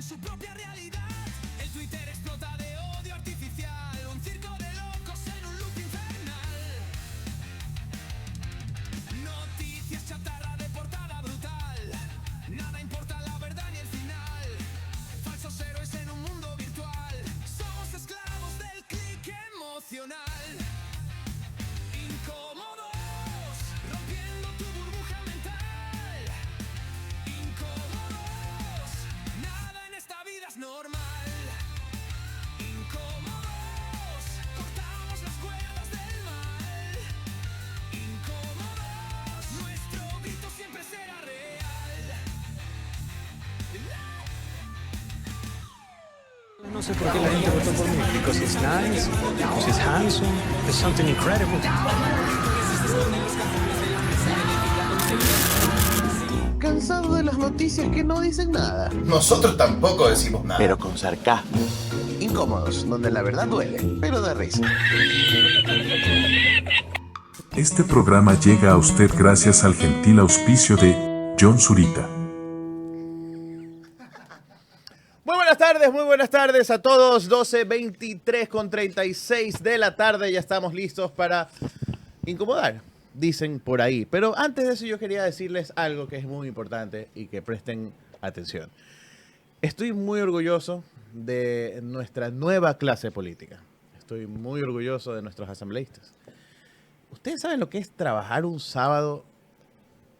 en su propia realidad. El Twitter explota de odio artificial, un circo de locos en un loop infernal. Noticias chatarra de portada brutal, nada importa la verdad ni el final. Falsos héroes en un mundo virtual, somos esclavos del click emocional. Incómodos, rompiendo tu burbuja mental. Incómodos, nada en esta vida es normal. Incómodos, cortamos las cuerdas del mal. Incómodos, nuestro grito siempre será real. No sé por qué la gente votó por mí. Because he's nice, because he's handsome, there's something incredible. Cansado de las noticias que no dicen nada. Nosotros tampoco decimos nada. Pero con sarcasmo. Incómodos, donde la verdad duele, pero da risa. Este programa llega a usted gracias al gentil auspicio de John Zurita. Muy buenas tardes a todos. 12:23:36 de la tarde. Ya estamos listos para incomodar, dicen por ahí. Pero antes de eso yo quería decirles algo que es muy importante y que presten atención. Estoy muy orgulloso de nuestra nueva clase política. Estoy muy orgulloso de nuestros asambleístas. ¿Ustedes saben lo que es trabajar un sábado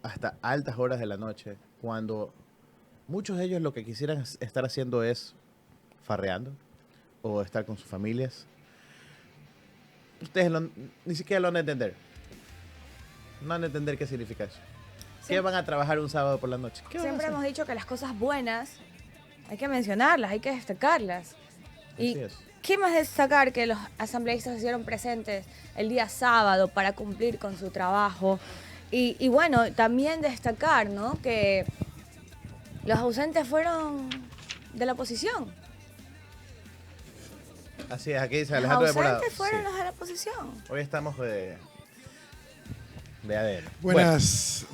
hasta altas horas de la noche cuando muchos de ellos lo que quisieran estar haciendo es farreando o estar con sus familias? Ustedes ni siquiera lo van a entender. No van a entender qué significa eso. Sí. ¿Qué van a trabajar un sábado por la noche? ¿Qué van a Siempre hacer? hemos dicho que las cosas buenas hay que mencionarlas, hay que destacarlas. Y Así es. ¿qué más destacar que los asambleístas se hicieron presentes el día sábado para cumplir con su trabajo? Y bueno, también destacar, ¿no?, que los ausentes fueron de la oposición. Así es, aquí dice Los Alejandro de Morado. ausentes fueron Sí. los de la oposición. Hoy estamos de ADN.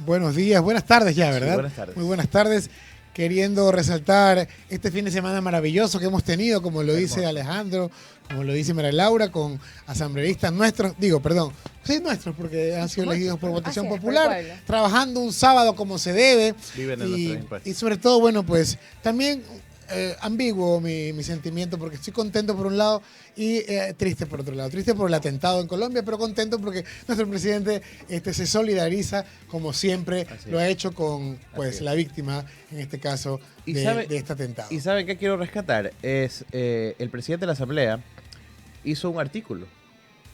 Buenos días, buenas tardes ya, ¿verdad? Sí, buenas tardes. Muy buenas tardes. Queriendo resaltar este fin de semana maravilloso que hemos tenido, como lo dice Hermoso. Alejandro, como lo dice María Laura, con asambleístas nuestros, nuestros, porque han sido elegidos por votación Así es, por popular, el pueblo. trabajando un sábado como se debe. Viven de nuestros impuestos. Y sobre todo, bueno, pues también ambiguo mi sentimiento, porque estoy contento por un lado y triste por otro lado. Triste por el atentado en Colombia, pero contento porque nuestro presidente se solidariza, como siempre Así lo es. ha hecho con Así es. la víctima, en este caso, Y de sabe- este atentado. ¿Y saben qué quiero rescatar? Es el presidente de la Asamblea hizo un artículo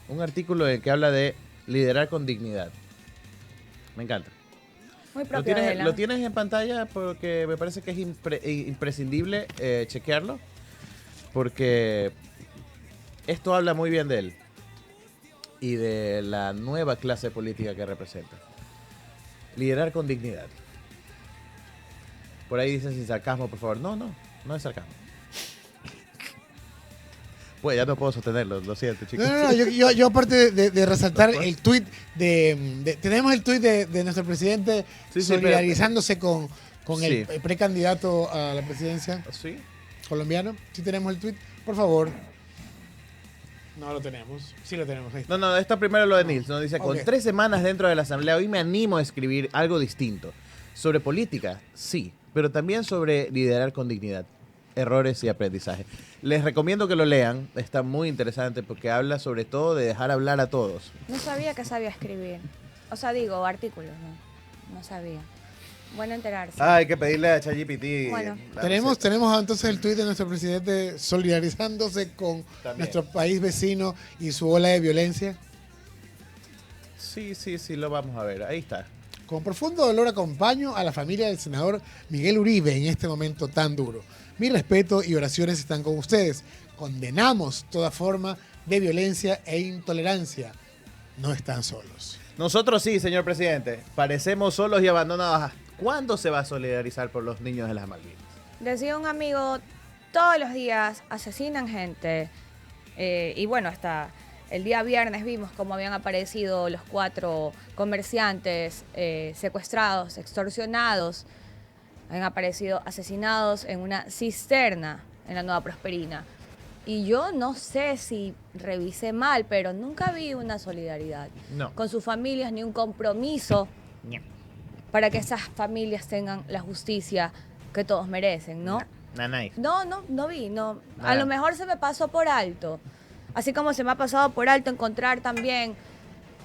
en el que habla de liderar con dignidad. Me encanta. Muy ¿Lo propio de tienes, él, ¿no? lo tienes en pantalla? Porque me parece que es imprescindible chequearlo, porque esto habla muy bien de él y de la nueva clase política que representa. Liderar con dignidad. Por ahí dicen sin sarcasmo, por favor. No es sarcasmo. Pues ya no puedo sostenerlo, lo siento, chicos. No, yo aparte de resaltar Después. el tuit tenemos el tuit de nuestro presidente Sí, solidarizándose con Sí. el precandidato a la presidencia ¿Sí? colombiano. Sí tenemos el tuit, por favor. No lo tenemos. Sí lo tenemos. Ahí está. No, esto primero lo de Nils, ¿no? Dice, con Ok. 3 semanas dentro de la asamblea, hoy me animo a escribir algo distinto. Sobre política, sí, pero también sobre liderar con dignidad, errores y aprendizaje. Les recomiendo que lo lean, está muy interesante porque habla sobre todo de dejar hablar a todos. No sabía que sabía escribir. O sea, digo, artículos, no sabía. Bueno enterarse. Hay que pedirle a ChatGPT. Bueno. la Tenemos receta. entonces el tuit de nuestro presidente solidarizándose con También. nuestro país vecino y su ola de violencia. Sí, lo vamos a ver, ahí está. Con profundo dolor acompaño a la familia del senador Miguel Uribe en este momento tan duro. Mi respeto y oraciones están con ustedes. Condenamos toda forma de violencia e intolerancia. No están solos. Nosotros sí, señor presidente, parecemos solos y abandonados. ¿Cuándo se va a solidarizar por los niños de las Malvinas? Decía un amigo, todos los días asesinan gente. Y bueno, hasta el día viernes vimos cómo habían aparecido los 4 comerciantes secuestrados, extorsionados. han aparecido asesinados en una cisterna en la Nueva Prosperina. Y yo no sé si revisé mal, pero nunca vi una solidaridad No. con sus familias ni un compromiso para que esas familias tengan la justicia que todos merecen, ¿no? Nanay. No vi, no. A Nada. lo mejor se me pasó por alto. Así como se me ha pasado por alto encontrar también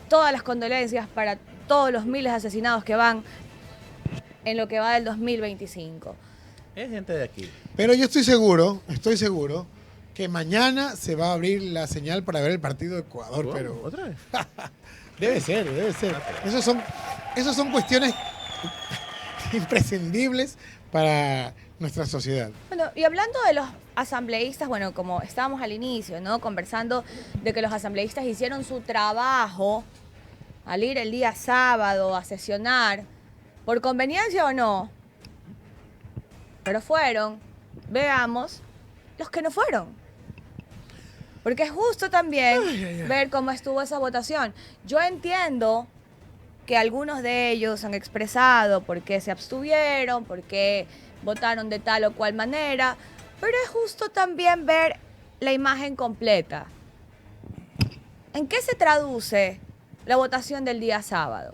todas las condolencias para todos los miles de asesinados que van en lo que va del 2025. Es gente de aquí. Pero yo estoy seguro que mañana se va a abrir la señal para ver el partido de Ecuador, ¿Cómo? pero ¿Otra vez? debe ser. Esos son cuestiones imprescindibles para nuestra sociedad. Bueno, y hablando de los asambleístas, bueno, como estábamos al inicio, ¿no? Conversando de que los asambleístas hicieron su trabajo al ir el día sábado a sesionar, por conveniencia o no, pero fueron, veamos los que no fueron. Porque es justo también ver cómo estuvo esa votación. Yo entiendo que algunos de ellos han expresado por qué se abstuvieron, por qué votaron de tal o cual manera, pero es justo también ver la imagen completa. ¿En qué se traduce la votación del día sábado?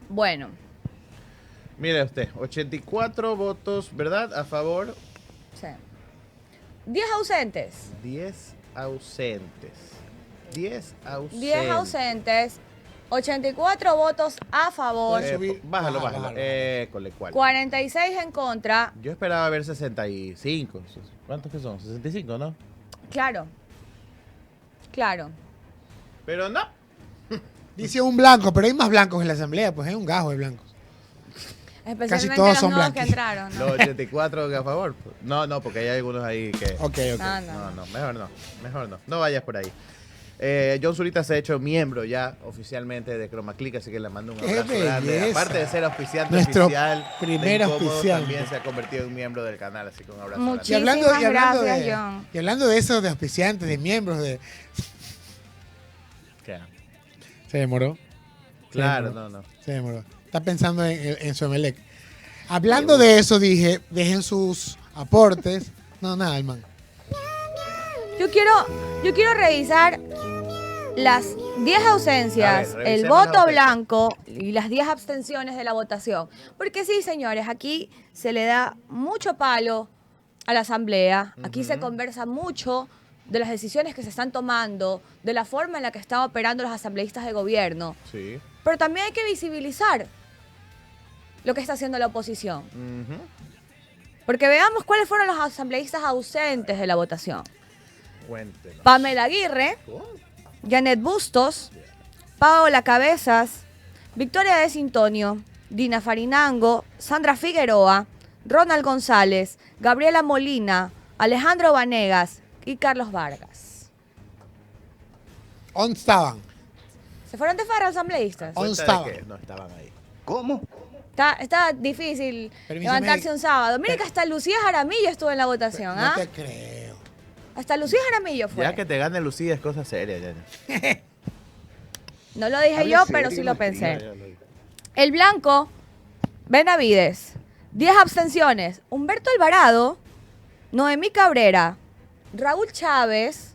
Bueno, Mire usted, 84 votos, ¿verdad? A favor, sí. 10 ausentes. 10 ausentes. 10 ausentes. 10 ausentes, 84 votos a favor, Puede subir. Bájalo. Bájalo. Con cual. 46 en contra. Yo esperaba ver 65. ¿Cuántos que son? 65, ¿no? Claro. Pero no. Dice un blanco, pero hay más blancos en la asamblea, pues hay un gajo de blancos. Especialmente todos los son nuevos que blanquis. entraron, ¿no? Los 84 que a favor. No, porque hay algunos ahí que... Ok. No. Mejor no. No vayas por ahí. John Zurita se ha hecho miembro ya oficialmente de Chroma Click, así que le mando un ¡Qué abrazo grande. belleza! Aparte de ser auspiciante Nuestro oficial primer de Incómodos, auspiciante. también se ha convertido en miembro del canal, así que un abrazo Muchísimas Y hablando, gracias, de, John. y hablando de eso, de auspiciantes, de miembros, grande. se demoró. Claro, Sí, no. Se demoró. Está pensando en su Emelec. Hablando de eso, dije, dejen sus aportes. No, nada, el man. Yo quiero revisar las 10 ausencias, A ver, el revisemos voto las ausencias. blanco y las 10 abstenciones de la votación. Porque sí, señores, aquí se le da mucho palo a la asamblea, aquí se conversa mucho de las decisiones que se están tomando, de la forma en la que están operando los asambleístas de gobierno. Sí. Pero también hay que visibilizar lo que está haciendo la oposición. Ujú. Porque veamos cuáles fueron los asambleístas ausentes de la votación. Cuéntenos. Pamela Aguirre, Janet Bustos, Paola Cabezas, Victoria de Sintonio, Dina Farinango, Sandra Figueroa, Ronald González, Gabriela Molina, Alejandro Vanegas y Carlos Vargas. ¿Dónde estaban? ¿Se fueron de farra asambleístas? ¿Dónde Cuenta estaban? de que no estaban ahí. ¿Cómo? Está difícil Permíteme. levantarse un sábado. Mire que hasta Lucía Jaramillo estuvo en la votación, No ¿ah? te creo. Hasta Lucía Jaramillo fue. Ya que te gane Lucía es cosa seria, ya. No lo dije Hable yo, serio, pero sí lo Martín. pensé. Ya lo dije. El blanco, Benavides. 10 abstenciones. Humberto Alvarado, Noemí Cabrera, Raúl Chávez,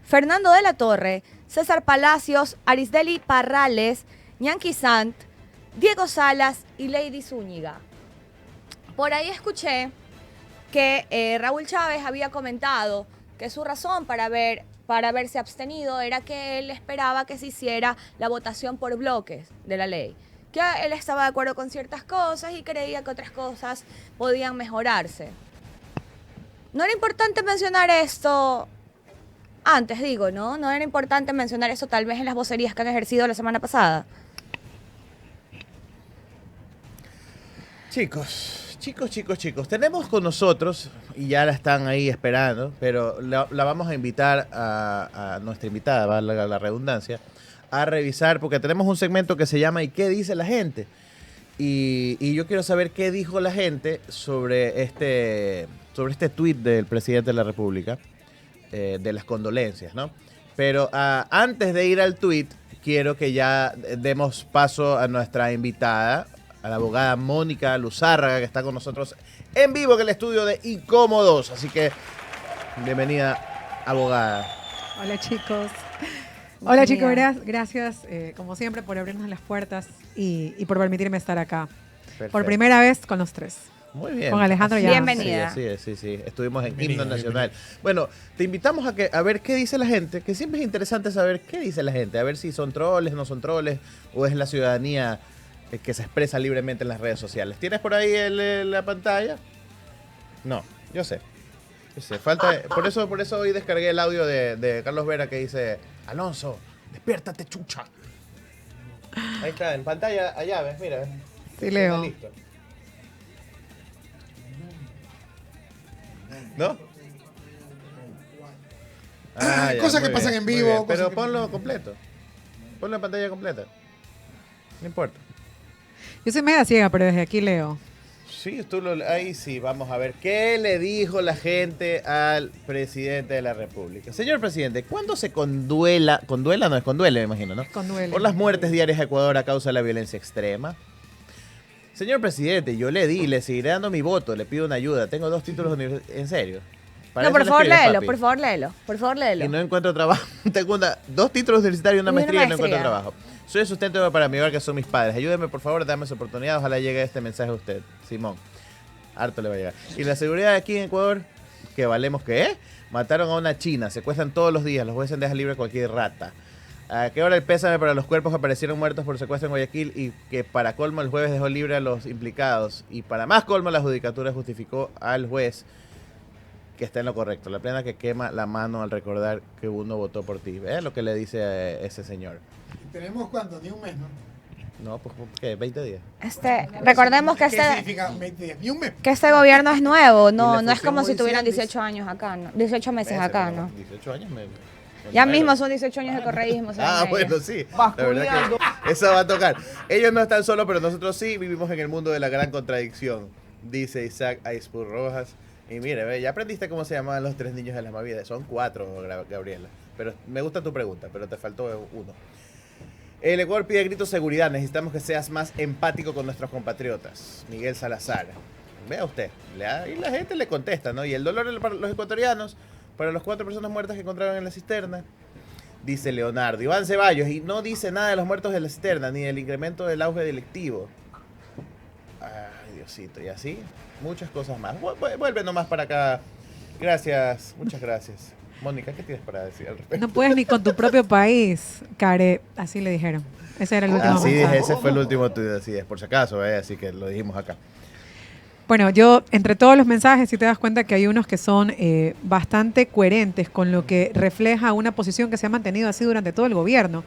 Fernando de la Torre, César Palacios, Arisdeli Parrales, Ñanqui Sant, Diego Salas y Lady Zúñiga. Por ahí escuché que Raúl Chávez había comentado que su razón para haberse abstenido era que él esperaba que se hiciera la votación por bloques de la ley. Que él estaba de acuerdo con ciertas cosas y creía que otras cosas podían mejorarse. No era importante mencionar esto antes, digo, ¿no? No era importante mencionar eso tal vez en las vocerías que han ejercido la semana pasada. Chicos, tenemos con nosotros, y ya la están ahí esperando, pero la vamos a invitar a nuestra invitada, valga la redundancia, a revisar, porque tenemos un segmento que se llama ¿Y qué dice la gente? Y yo quiero saber qué dijo la gente sobre este tuit del presidente de la República, de las condolencias, ¿no? Pero antes de ir al tuit, quiero que ya demos paso a nuestra invitada, a la abogada Mónica Luzárraga, que está con nosotros en vivo en el estudio de Incómodos. Así que, bienvenida, abogada. Hola chicos. Hola chicos, Bienvenida. gracias como siempre por abrirnos las puertas y por permitirme estar acá. Perfecto. Por primera vez con los tres. Muy bien. Con Alejandro ya. Bienvenida. Sí, sí. Estuvimos en Bienvenida, Himno Nacional. Bueno, te invitamos a ver qué dice la gente, que siempre es interesante saber qué dice la gente, a ver si son troles, no son troles, o es la ciudadanía que se expresa libremente en las redes sociales. ¿Tienes por ahí la pantalla? No, yo sé. Falta, por eso hoy descargué el audio de Carlos Vera que dice: Alonso, despiértate, chucha. Ahí está, en pantalla, allá, ves, mira. Sí, leo. Está listo. ¿No? Cosas que muy pasan bien, en muy vivo, bien. cosas Pero que- ponlo completo. Ponlo en pantalla completa. No importa. Yo soy media ciega, pero desde aquí leo. Sí, ahí sí, vamos a ver. ¿Qué le dijo la gente al presidente de la República? Señor presidente, ¿cuándo se conduele, me imagino, ¿no? Conduele. Por las muertes diarias de Ecuador a causa de la violencia extrema. Señor presidente, yo le seguiré dando mi voto, le pido una ayuda. Tengo 2 títulos universitarios. ¿En serio? Para No, eso por le favor, escribes, léelo, papi. por favor, léelo. Por favor, léelo. Y no encuentro trabajo. Tengo 2 títulos universitarios y una Y una maestría y no encuentro maestría. trabajo. Soy el sustento para mi hogar, que son mis padres. Ayúdeme, por favor, dame esa oportunidad. Ojalá llegue este mensaje a usted, Simón. Harto le va a llegar. Y la seguridad aquí en Ecuador, que valemos que es. Mataron a una china, secuestran todos los días, los jueces dejan libre a cualquier rata. ¿A qué hora el pésame para los cuerpos que aparecieron muertos por secuestro en Guayaquil y que para colmo el jueves dejó libre a los implicados? Y para más colmo la judicatura justificó al juez que está en lo correcto. La plena que quema la mano al recordar que uno votó por ti. ¿Ves lo que le dice a ese señor? ¿Tenemos cuánto? Ni un mes, ¿no? No, pues ¿qué? 20 días. Recordemos que ¿Qué significa 20 días? Ni un mes. este gobierno es nuevo, Y no la es como si función tuvieran judicial 18 años acá, ¿no? 18 meses acá, ¿no? 18 años Ya mismo son 18 años de correísmo. Ah, señor. bueno, sí. La verdad que eso va a tocar. Ellos no están solos, pero nosotros sí vivimos en el mundo de la gran contradicción, dice Isaac Aispur Rojas. Y mire, ve, ya aprendiste cómo se llamaban los 3 niños de la Mavida. Son 4, Gabriela. Pero me gusta tu pregunta, pero te faltó uno. El Ecuador pide a gritos seguridad. Necesitamos que seas más empático con nuestros compatriotas. Miguel Salazar. Vea usted. Y la gente le contesta, ¿no? Y el dolor para los ecuatorianos, para las 4 personas muertas que encontraron en la cisterna. Dice Leonardo. Iván Ceballos. Y no dice nada de los muertos de la cisterna, ni del incremento del auge delictivo. Ay, Diosito. Y así, muchas cosas más. Vuelve nomás para acá. Gracias. Muchas gracias. Mónica, ¿qué tienes para decir al respecto? No puedes ni con tu propio país, Care. Así le dijeron. Ese era el último Así mensaje. ese fue el último tuit, así es, por si acaso, así que lo dijimos acá. Bueno, yo, entre todos los mensajes, si te das cuenta que hay unos que son bastante coherentes con lo que refleja una posición que se ha mantenido así durante todo el gobierno,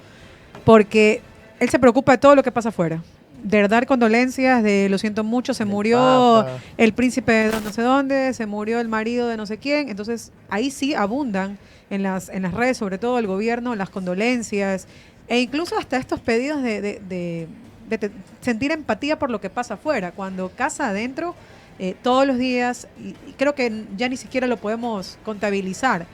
porque él se preocupa de todo lo que pasa afuera. De dar condolencias, de lo siento mucho, se murió Papa. el príncipe de no sé dónde, se murió el marido de no sé quién, entonces ahí sí abundan en las redes, sobre todo el gobierno, las condolencias, e incluso hasta estos pedidos de sentir empatía por lo que pasa afuera, cuando casa adentro, todos los días, y creo que ya ni siquiera lo podemos contabilizar,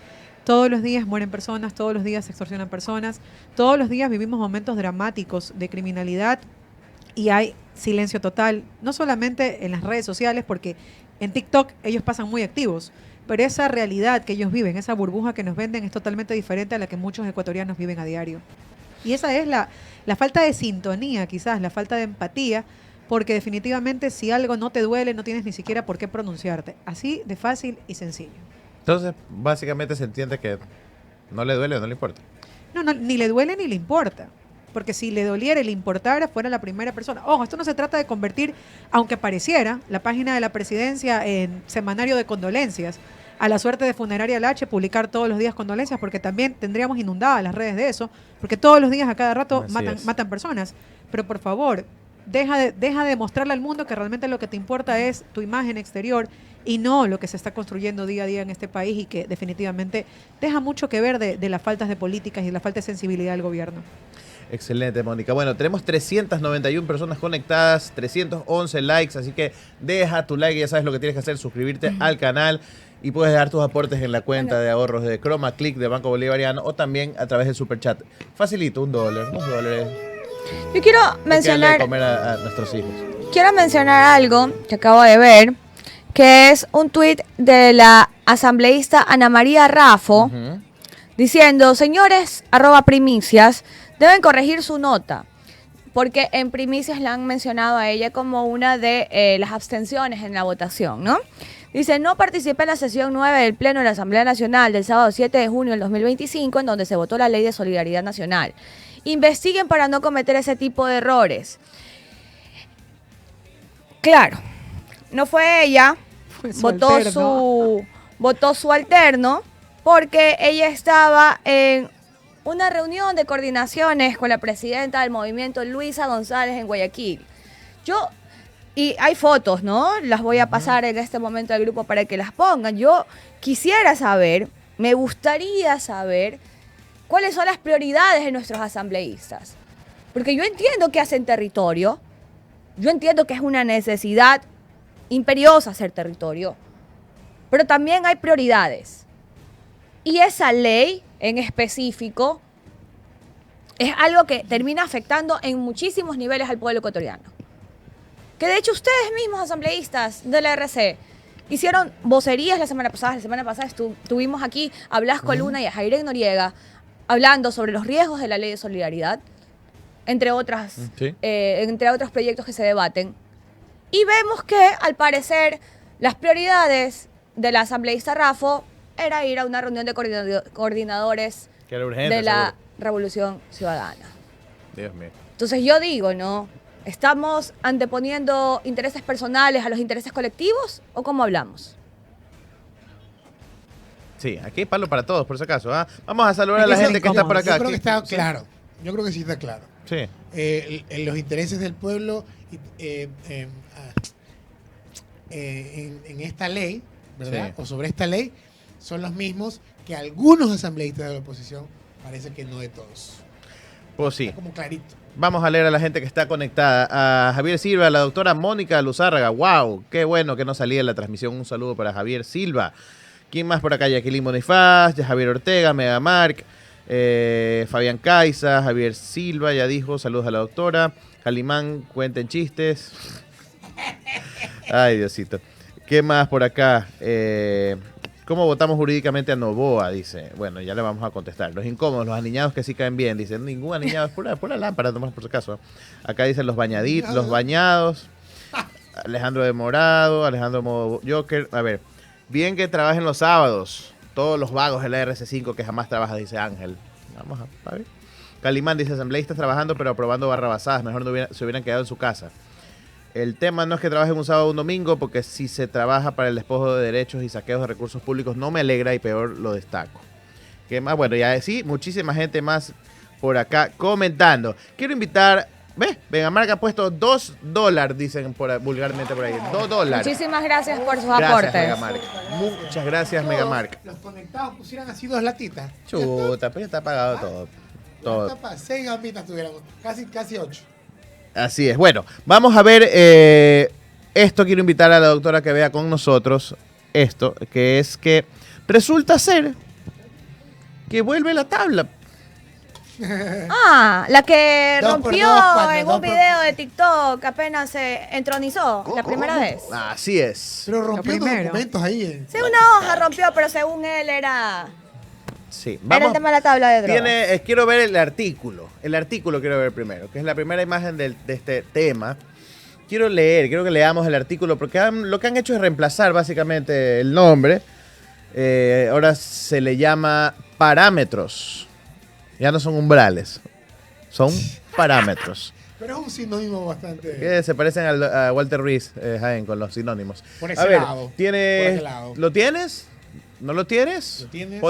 todos los días mueren personas, todos los días se extorsionan personas, todos los días vivimos momentos dramáticos de criminalidad y hay silencio total, no solamente en las redes sociales, porque en TikTok ellos pasan muy activos, pero esa realidad que ellos viven, esa burbuja que nos venden es totalmente diferente a la que muchos ecuatorianos viven a diario. Y esa es la falta de sintonía, quizás, la falta de empatía, porque definitivamente si algo no te duele, no tienes ni siquiera por qué pronunciarte. Así de fácil y sencillo. Entonces, básicamente se entiende que no le duele o no le importa. No, ni le duele ni le importa. Porque si le doliera y le importara, fuera la primera persona. Ojo, esto no se trata de convertir, aunque pareciera, la página de la presidencia en semanario de condolencias, a la suerte de Funeraria Lache, publicar todos los días condolencias, porque también tendríamos inundadas las redes de eso, porque todos los días, a cada rato, Así es. matan personas. Pero por favor, deja de mostrarle al mundo que realmente lo que te importa es tu imagen exterior y no lo que se está construyendo día a día en este país y que definitivamente deja mucho que ver de las faltas de políticas y la falta de sensibilidad del gobierno. Excelente, Mónica. Bueno, tenemos 391 personas conectadas, 311 likes, así que deja tu like, ya sabes lo que tienes que hacer, suscribirte al canal y puedes dar tus aportes en la cuenta de ahorros de Chroma Click de Banco Bolivariano o también a través del Superchat. Facilito, $1, $2. Yo quiero Hay que darle de mencionar comer a nuestros hijos. quiero mencionar algo que acabo de ver, que es un tuit de la asambleísta Ana María Raffo, diciendo, señores, @primicias, deben corregir su nota, porque en primicias la han mencionado a ella como una de las abstenciones en la votación, ¿no? Dice, no participé en la sesión 9 del Pleno de la Asamblea Nacional del sábado 7 de junio del 2025, en donde se votó la Ley de Solidaridad Nacional. Investiguen para no cometer ese tipo de errores. Claro, no fue ella, votó su alterno, porque ella estaba en una reunión de coordinaciones con la presidenta del movimiento, Luisa González, en Guayaquil. Y hay fotos, ¿no? Las voy a pasar en este momento al grupo para que las pongan. Yo quisiera saber, me gustaría saber cuáles son las prioridades de nuestros asambleístas. Porque yo entiendo que hacen territorio, yo entiendo que es una necesidad imperiosa hacer territorio, pero también hay prioridades. Y esa ley en específico es algo que termina afectando en muchísimos niveles al pueblo ecuatoriano. Que de hecho ustedes mismos, asambleístas de la RC, hicieron vocerías la semana pasada. La semana pasada tuvimos aquí a Blasco Luna y a Jairén Noriega hablando sobre los riesgos de la Ley de Solidaridad, entre otros proyectos que se debaten. Y vemos que, al parecer, las prioridades de la asambleísta Raffo era ir a una reunión de coordinadores Que era urgente, de la seguro. Revolución Ciudadana. Dios mío. Entonces yo digo, ¿no? ¿Estamos anteponiendo intereses personales a los intereses colectivos o cómo hablamos? Sí, aquí hay palo para todos, por si acaso. ¿Ah? Vamos a saludar a la gente que está por acá. Yo creo que está Sí. claro. Yo creo que sí está claro. Sí. Los intereses del pueblo en esta ley, ¿verdad? Sí. O sobre esta ley, son los mismos que algunos asambleístas de la oposición, parece que no de todos. Pues sí. Está como clarito. Vamos a leer a la gente que está conectada. A Javier Silva, a la doctora Mónica Luzárraga. ¡Wow! Qué bueno que no salía en la transmisión. Un saludo para Javier Silva. ¿Quién más por acá? Jacqueline Bonifaz, Javier Ortega, Megamark, Fabián Caiza, Javier Silva, ya dijo. Saludos a la doctora. Calimán, cuenten chistes. Ay, Diosito. ¿Qué más por acá? ¿Cómo votamos jurídicamente a Novoa? Dice. Bueno, ya le vamos a contestar. Los incómodos, los aniñados que sí caen bien. Dicen, ningún aniñado, es pura lámpara, nomás por si acaso. Acá dicen los bañaditos, los bañados. Alejandro de Morado, Alejandro Modo Joker. A ver, bien que trabajen los sábados. Todos los vagos de la RC5 que jamás trabaja, dice Ángel. Vamos a ver. Calimán dice, asambleístas trabajando pero aprobando barrabasadas. Mejor se hubieran quedado en su casa. El tema no es que trabajen un sábado o un domingo, porque si se trabaja para el despojo de derechos y saqueos de recursos públicos, no me alegra y peor lo destaco. ¿Qué más? Bueno, ya sí, muchísima gente más por acá comentando. Quiero invitar, ¿ves? Megamark ha puesto $2, dicen vulgarmente por ahí. $2. Muchísimas gracias por sus Gracias, aportes. Megamark. Muchas gracias, Megamark. Los conectados pusieran así 2 latitas. Chuta, pero ya está pagado todo. Todo. 6 gambitas tuviéramos. Casi 8. Así es. Bueno, vamos a ver esto. Quiero invitar a la doctora que vea con nosotros esto, que es que resulta ser que vuelve la tabla. Ah, la que 2 por rompió 2, 4, en 2 un por- video de TikTok apenas se entronizó la primera vez. Así es. Pero rompió Lo primero. documentos ahí. Sí, una hoja rompió, pero según él era Sí. el tema de la tabla de drogas. Quiero ver el artículo. El artículo quiero ver primero, que es la primera imagen de este tema. Quiero que leamos el artículo, porque lo que han hecho es reemplazar básicamente el nombre. Ahora se le llama parámetros. Ya no son umbrales, son parámetros. Pero es un sinónimo bastante. Que se parecen a Walter Reese, Jaén, con los sinónimos. Por ese a ver, lado. ¿tienes, Por ese lado. ¿lo tienes? ¿No lo tienes? ¿Lo tienes?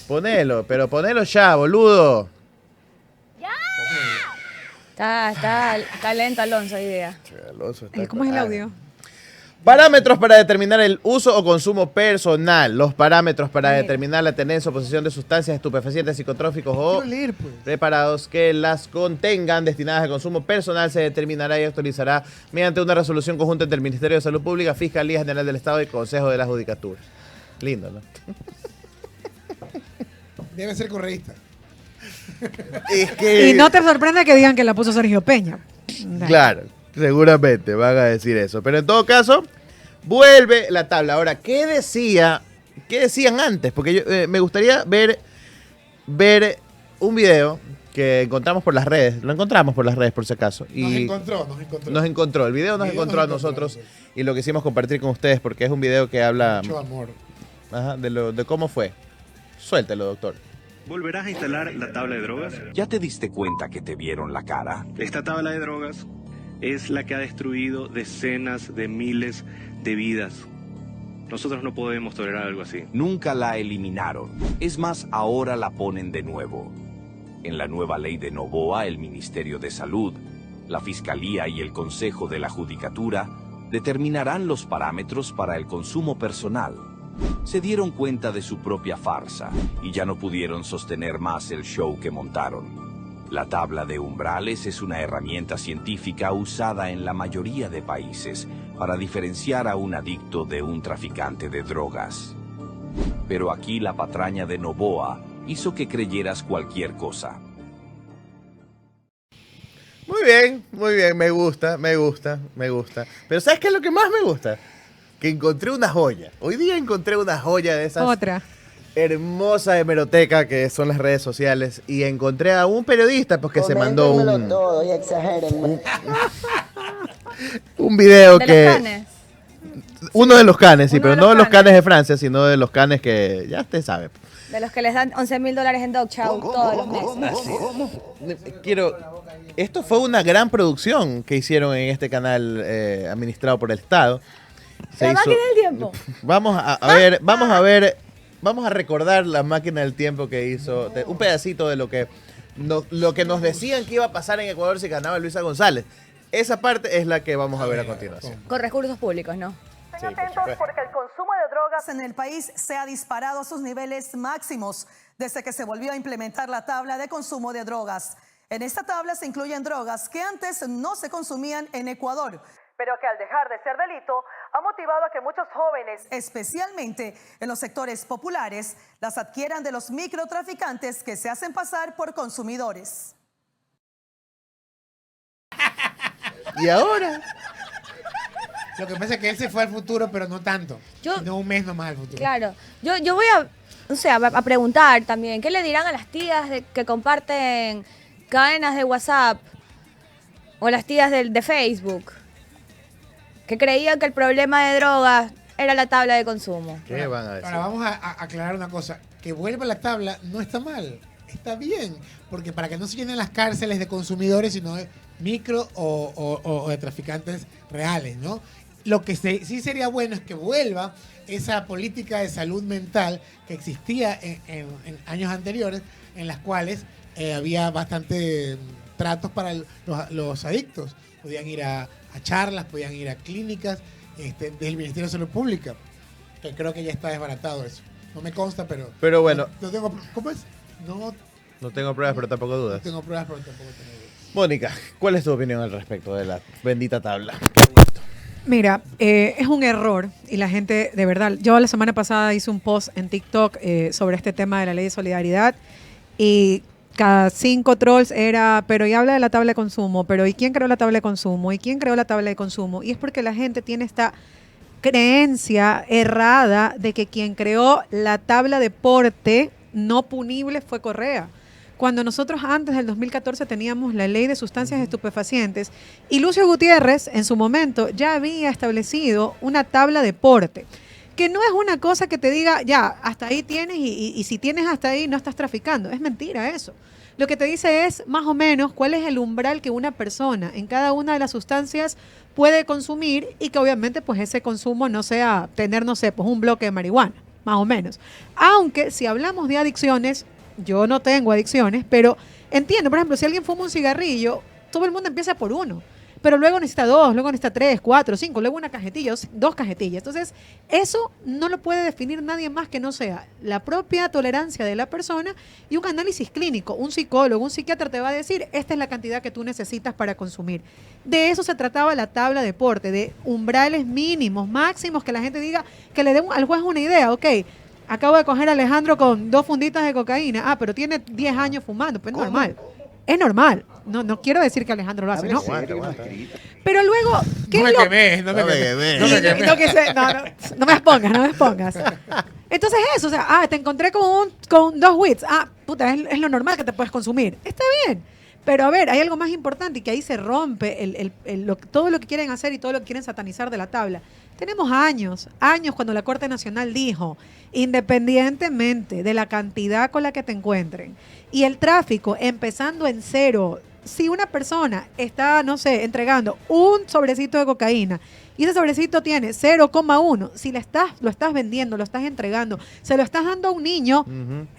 Ponelo, pero ponelo ya, boludo. Está lento Alonso hoy día. ¿Cómo es el audio? Parámetros para determinar el uso o consumo personal. Los parámetros para determinar la tenencia o posesión de sustancias estupefacientes, psicotróficos o Quiero leer, pues. preparados que las contengan destinadas al consumo personal se determinará y autorizará mediante una resolución conjunta entre el Ministerio de Salud Pública, Fiscalía General del Estado y Consejo de la Judicatura. Lindo, ¿no? Debe ser correísta. Es que... Y no te sorprende que digan que la puso Sergio Peña. Claro. Seguramente van a decir eso. Pero en todo caso, vuelve la tabla. Ahora, ¿qué decían antes? Porque me gustaría ver un video que encontramos por las redes. Lo encontramos por las redes, por si acaso. Y nos encontró. El video nos encontró a nosotros. Y lo quisimos compartir con ustedes porque es un video que habla Mucho amor. de cómo fue. Suéltelo, doctor. ¿Volverás a instalar la tabla de drogas? ¿Ya te diste cuenta que te vieron la cara? Esta tabla de drogas es la que ha destruido decenas de miles de vidas. Nosotros no podemos tolerar algo así. Nunca la eliminaron. Es más, ahora la ponen de nuevo. En la nueva ley de Noboa, el Ministerio de Salud, la Fiscalía y el Consejo de la Judicatura determinarán los parámetros para el consumo personal. Se dieron cuenta de su propia farsa y ya no pudieron sostener más el show que montaron. La tabla de umbrales es una herramienta científica usada en la mayoría de países para diferenciar a un adicto de un traficante de drogas. Pero aquí la patraña de Noboa hizo que creyeras cualquier cosa. Muy bien, me gusta. Pero ¿sabes qué es lo que más me gusta? Que encontré una joya. Hoy día encontré una joya de esas Otra. hermosas hemeroteca que son las redes sociales. Y encontré a un periodista pues, que se mandó un video De que... los canes. Uno de los canes, sí, Uno pero de no los de los canes. canes de Francia, sino de los canes que ya usted sabe. De los que les dan $11,000 en Dog Chow todos los meses. Esto fue una gran producción que hicieron en este canal administrado por el Estado. La máquina del tiempo. Vamos a recordar la máquina del tiempo que hizo, un pedacito de lo que nos decían que iba a pasar en Ecuador si ganaba Luisa González. Esa parte es la que vamos a ver a continuación. Con recursos públicos, ¿no? Sí, por Atentos supuesto. porque el consumo de drogas en el país se ha disparado a sus niveles máximos desde que se volvió a implementar la tabla de consumo de drogas. En esta tabla se incluyen drogas que antes no se consumían en Ecuador, pero que al dejar de ser delito ha motivado a que muchos jóvenes, especialmente en los sectores populares, las adquieran de los microtraficantes que se hacen pasar por consumidores. Y ahora, Lo que pasa es que él se fue al futuro, pero no tanto. Yo- No un mes nomás al futuro. Claro. Yo voy a preguntar también, ¿qué le dirán a las tías que comparten cadenas de WhatsApp o las tías de Facebook que creían que el problema de drogas era la tabla de consumo? ¿qué van a decir? Ahora vamos a aclarar una cosa. Que vuelva la tabla no está mal. Está bien. Porque para que no se llenen las cárceles de consumidores, sino de micro o de traficantes reales, ¿no? Lo que sí sería bueno es que vuelva esa política de salud mental que existía en años anteriores, en las cuales había bastante tratos para los adictos. Podían ir a charlas, podían ir a clínicas del Ministerio de Salud Pública. Que creo que ya está desbaratado eso. No me consta, Pero bueno. No tengo, ¿cómo es? No tengo pruebas, pero tampoco No dudas. tengo pruebas, pero tampoco tengo dudas. Mónica, ¿cuál es tu opinión al respecto de la bendita tabla? Mira, es un error y la gente, de verdad, yo la semana pasada hice un post en TikTok sobre este tema de la ley de solidaridad y cada 5 trolls era, pero y habla de la tabla de consumo, pero ¿y quién creó la tabla de consumo? ¿Y quién creó la tabla de consumo? Y es porque la gente tiene esta creencia errada de que quien creó la tabla de porte no punible fue Correa. Cuando nosotros antes del 2014 teníamos la ley de sustancias estupefacientes y Lucio Gutiérrez en su momento ya había establecido una tabla de porte, que no es una cosa que te diga, ya, hasta ahí tienes y si tienes hasta ahí no estás traficando. Es mentira eso. Lo que te dice es más o menos cuál es el umbral que una persona en cada una de las sustancias puede consumir y que obviamente pues ese consumo no sea tener, no sé, pues un bloque de marihuana, más o menos. Aunque si hablamos de adicciones, yo no tengo adicciones, pero entiendo, por ejemplo, si alguien fuma un cigarrillo, todo el mundo empieza por uno, pero luego necesita 2, luego necesita 3, 4, 5, luego una cajetilla, 2 cajetillas. Entonces, eso no lo puede definir nadie más que no sea la propia tolerancia de la persona y un análisis clínico. Un psicólogo, un psiquiatra te va a decir, esta es la cantidad que tú necesitas para consumir. De eso se trataba la tabla de porte, de umbrales mínimos, máximos, que la gente diga, que le dé al juez una idea, ok. Acabo de coger a Alejandro con 2 funditas de cocaína. Ah, pero tiene 10 años fumando. Pues es normal. Es normal. no quiero decir que Alejandro lo hace, ¿no? Aguanta. Pero luego, ¿qué No es me lo- quemé, no me quemé. No me quemé. No me expongas. Entonces eso, o sea, te encontré con 2 WITs. Puta, es lo normal que te puedes consumir. Está bien. Pero a ver, hay algo más importante y que ahí se rompe todo lo que quieren hacer y todo lo que quieren satanizar de la tabla. Tenemos años cuando la Corte Nacional dijo, independientemente de la cantidad con la que te encuentren y el tráfico empezando en 0, si una persona está, no sé, entregando un sobrecito de cocaína y ese sobrecito tiene 0,1, si lo estás vendiendo, lo estás entregando, se lo estás dando a un niño,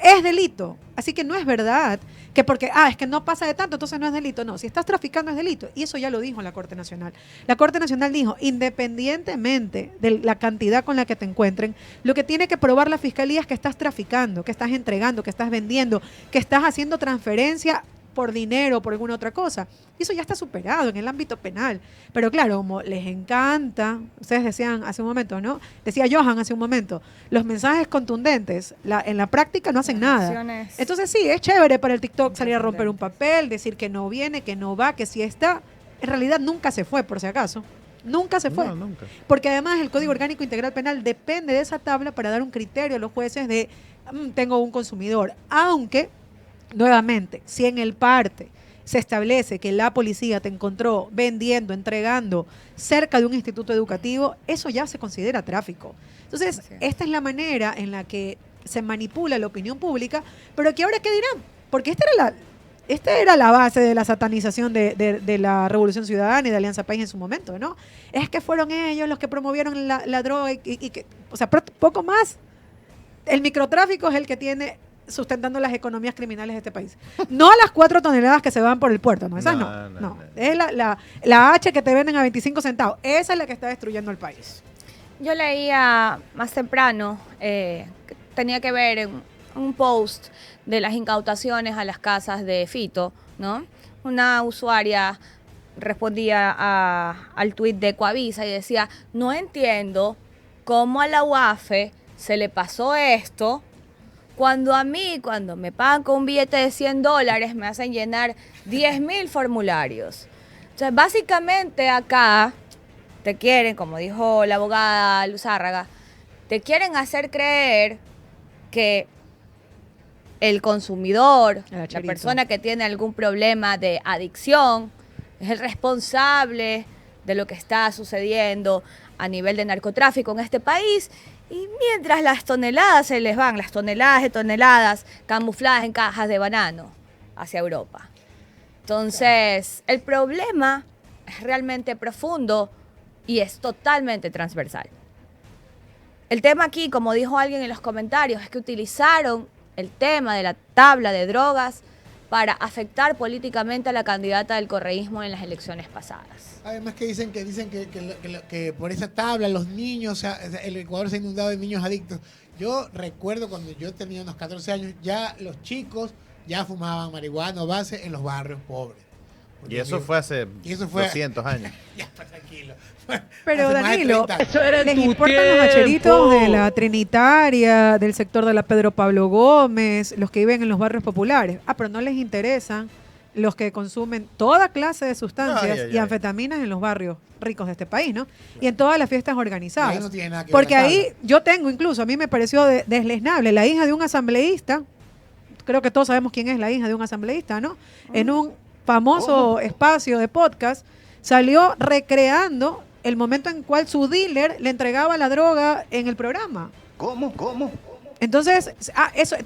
es delito. Así que no es verdad que porque, es que no pasa de tanto, entonces no es delito. No, si estás traficando es delito. Y eso ya lo dijo la Corte Nacional. La Corte Nacional dijo, independientemente de la cantidad con la que te encuentren, lo que tiene que probar la Fiscalía es que estás traficando, que estás entregando, que estás vendiendo, que estás haciendo transferencia por dinero, por alguna otra cosa. Y eso ya está superado en el ámbito penal. Pero claro, como les encanta, ustedes decían hace un momento, ¿no? Decía Johan hace un momento, los mensajes contundentes en la práctica no hacen nada. Acciones. Entonces sí, es chévere para el TikTok salir a romper un papel, decir que no viene, que no va, que sí está. En realidad nunca se fue, por si acaso. Nunca se fue. No, nunca. Porque además el Código Orgánico Integral Penal depende de esa tabla para dar un criterio a los jueces de tengo un consumidor. Aunque, nuevamente, si en el parte se establece que la policía te encontró vendiendo, entregando cerca de un instituto educativo, eso ya se considera tráfico. Entonces, esta es la manera en la que se manipula la opinión pública, pero que ahora, ¿qué dirán? Porque esta era la base de la satanización de la Revolución Ciudadana y de Alianza País en su momento, ¿no? Es que fueron ellos los que promovieron la droga y que, o sea, poco más. El microtráfico es el que tiene sustentando las economías criminales de este país. No las 4 toneladas que se van por el puerto, ¿no? Esas no. Es la H que te venden a 25 centavos. Esa es la que está destruyendo el país. Yo leía más temprano, tenía que ver en un post de las incautaciones a las casas de Fito, ¿no? Una usuaria respondía al tuit de Coavisa y decía, no entiendo cómo a la UAFE se le pasó esto cuando a mí, cuando me pagan con un billete de $100, me hacen llenar 10.000 formularios. Entonces, básicamente acá te quieren, como dijo la abogada Luzárraga, te quieren hacer creer que el consumidor, la persona que tiene algún problema de adicción, es el responsable de lo que está sucediendo a nivel de narcotráfico en este país. Y mientras las toneladas se les van, las toneladas de toneladas camufladas en cajas de banano hacia Europa. Entonces, el problema es realmente profundo y es totalmente transversal. El tema aquí, como dijo alguien en los comentarios, es que utilizaron el tema de la tabla de drogas para afectar políticamente a la candidata del correísmo en las elecciones pasadas. Además que dicen que por esa tabla los niños, o sea, el Ecuador se ha inundado de niños adictos. Yo recuerdo cuando yo tenía unos 14 años, ya los chicos ya fumaban marihuana o base en los barrios pobres. Y eso fue hace 200 años. Ya, pues, tranquilo. Pero Hace más de Danilo, 30 años. les importan los hacheritos de la Trinitaria, del sector de la Pedro Pablo Gómez, los que viven en los barrios populares. Pero no les interesan los que consumen toda clase de sustancias y anfetaminas en los barrios ricos de este país, ¿no? Y en todas las fiestas organizadas. Ahí no tiene nada que ver Porque la ahí tabla. yo tengo incluso, a mí me pareció deslesnable, la hija de un asambleísta, creo que todos sabemos quién es la hija de un asambleísta, ¿no? En un famoso espacio de podcast, salió recreando el momento en cual su dealer le entregaba la droga en el programa. ¿Cómo? Entonces,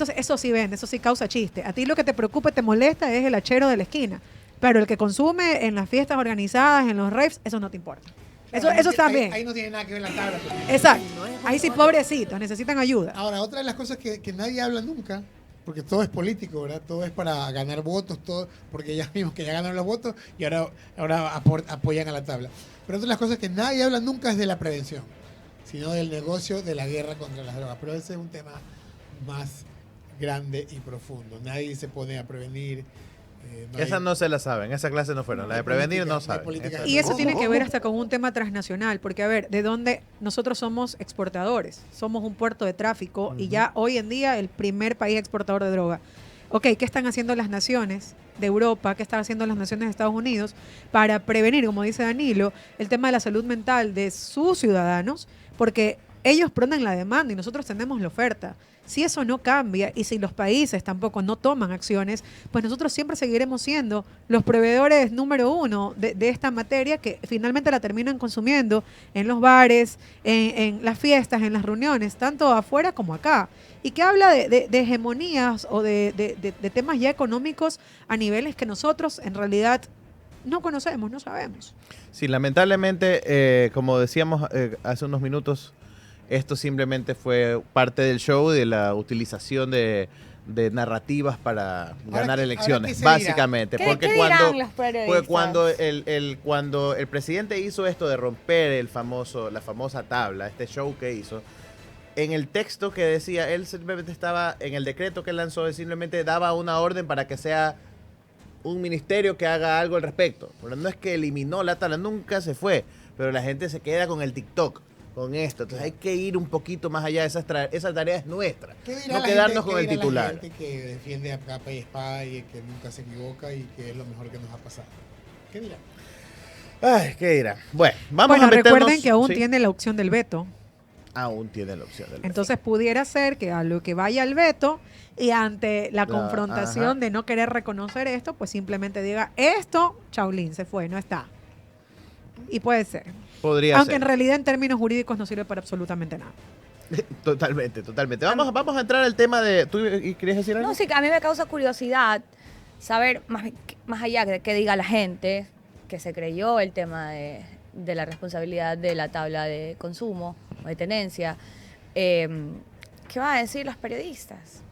eso sí vende, eso sí causa chiste. A ti lo que te preocupa y te molesta es el hachero de la esquina. Pero el que consume en las fiestas organizadas, en los raves, eso no te importa. Eso está bien. Ahí no tiene nada que ver la tabla. Exacto. Ahí sí, pobrecitos, necesitan ayuda. Ahora, otra de las cosas que nadie habla nunca, porque todo es político, ¿verdad? Todo es para ganar votos, todo, porque ya vimos que ya ganaron los votos y ahora apoyan a la tabla. Pero otra de las cosas que nadie habla nunca es de la prevención, sino del negocio de la guerra contra las drogas. Pero ese es un tema más grande y profundo. Nadie se pone a prevenir. Esa no se la saben, esa clase no fueron. La de prevenir no saben. Y eso tiene que ver hasta con un tema transnacional, porque a ver, de dónde nosotros somos exportadores, somos un puerto de tráfico y ya hoy en día el primer país exportador de droga. ok, ¿qué están haciendo las naciones de Europa? ¿Qué están haciendo las naciones de Estados Unidos para prevenir, como dice Danilo, el tema de la salud mental de sus ciudadanos? Porque ellos ponen la demanda y nosotros tenemos la oferta. Si eso no cambia y si los países tampoco no toman acciones, pues nosotros siempre seguiremos siendo los proveedores número uno de esta materia que finalmente la terminan consumiendo en los bares, en las fiestas, en las reuniones, tanto afuera como acá. Y que habla de hegemonías o de temas ya económicos a niveles que nosotros en realidad no conocemos, no sabemos. Sí, lamentablemente, como decíamos hace unos minutos, esto simplemente fue parte del show de la utilización de narrativas para ganar elecciones, básicamente. Porque cuando el presidente hizo esto de romper la famosa tabla, este show que hizo, en el texto que decía, él simplemente estaba, en el decreto que lanzó, él simplemente daba una orden para que sea un ministerio que haga algo al respecto. Pero no es que eliminó la tabla, nunca se fue, pero la gente se queda con el TikTok, con esto. Entonces hay que ir un poquito más allá, esa tarea es nuestra, no quedarnos con el titular. La gente que defiende a capa y espada y que nunca se equivoca y que es lo mejor que nos ha pasado. ¿Qué dirán? Ay, ¿qué dirán? Bueno, vamos a meternos. Recuerden que aún tiene la opción del veto. Aún tiene la opción del veto. Entonces pudiera ser que a lo que vaya el veto y ante la confrontación de no querer reconocer esto, pues simplemente diga, esto, chaulín, se fue, no está. Y puede ser. Podría Aunque ser. en realidad en términos jurídicos no sirve para absolutamente nada. Totalmente. Vamos a entrar al tema de... ¿Tú querías decir algo? No, sí, que a mí me causa curiosidad saber, más allá de que diga la gente que se creyó el tema de la responsabilidad de la tabla de consumo o de tenencia, ¿qué van a decir los periodistas?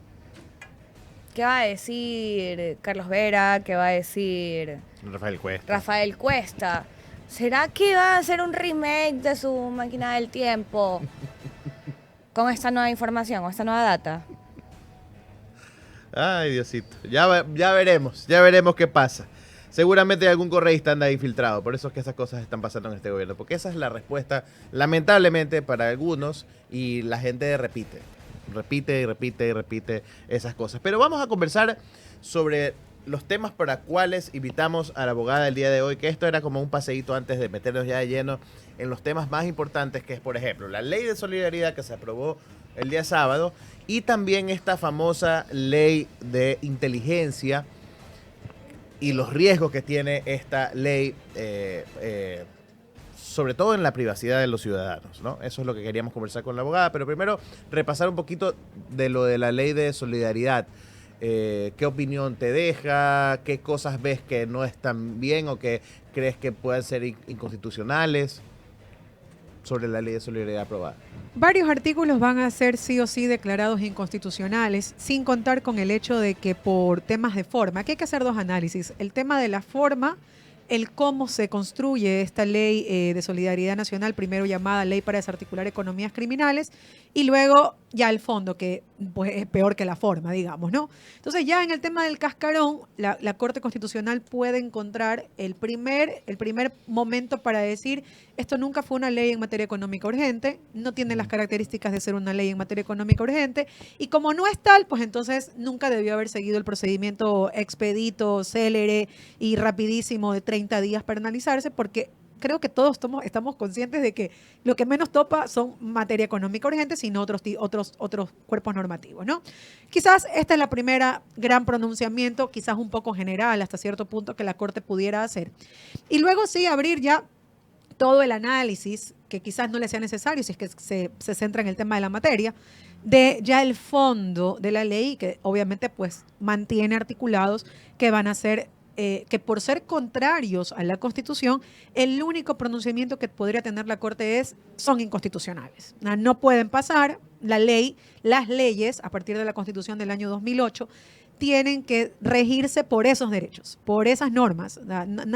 ¿Qué va a decir Carlos Vera? ¿Qué va a decir Rafael Cuesta? ¿Será que va a hacer un remake de su Máquina del Tiempo con esta nueva información, con esta nueva data? Ay, Diosito. Ya veremos qué pasa. Seguramente algún correísta anda infiltrado, por eso es que esas cosas están pasando en este gobierno, porque esa es la respuesta, lamentablemente, para algunos, y la gente repite esas cosas. Pero vamos a conversar sobre los temas para cuales invitamos a la abogada el día de hoy, que esto era como un paseíto antes de meternos ya de lleno en los temas más importantes, que es, por ejemplo, la ley de solidaridad que se aprobó el día sábado y también esta famosa ley de inteligencia y los riesgos que tiene esta ley, sobre todo en la privacidad de los ciudadanos, ¿no? Eso es lo que queríamos conversar con la abogada, pero primero repasar un poquito de lo de la ley de solidaridad. ¿Qué opinión te deja? ¿Qué cosas ves que no están bien o que crees que puedan ser inconstitucionales sobre la ley de solidaridad aprobada? Varios artículos van a ser sí o sí declarados inconstitucionales, sin contar con el hecho de que por temas de forma, aquí hay que hacer dos análisis. El tema de la forma, el cómo se construye esta ley de solidaridad nacional, primero llamada Ley para Desarticular Economías Criminales, y luego ya el fondo, que pues, es peor que la forma, digamos, ¿no? Entonces ya en el tema del cascarón, la Corte Constitucional puede encontrar el primer momento para decir, esto nunca fue una ley en materia económica urgente, no tiene las características de ser una ley en materia económica urgente, y como no es tal, pues entonces nunca debió haber seguido el procedimiento expedito, célere y rapidísimo de 30 días para analizarse, porque creo que todos estamos conscientes de que lo que menos topa son materia económica urgente, sino otros cuerpos normativos, ¿no? Quizás esta es la primera gran pronunciamiento, quizás un poco general hasta cierto punto que la Corte pudiera hacer. Y luego sí abrir ya todo el análisis, que quizás no le sea necesario si es que se centra en el tema de la materia, de ya el fondo de la ley, que obviamente pues mantiene articulados que van a ser que por ser contrarios a la Constitución, el único pronunciamiento que podría tener la Corte son inconstitucionales. No pueden pasar las leyes a partir de la Constitución del año 2008 tienen que regirse por esos derechos, por esas normas.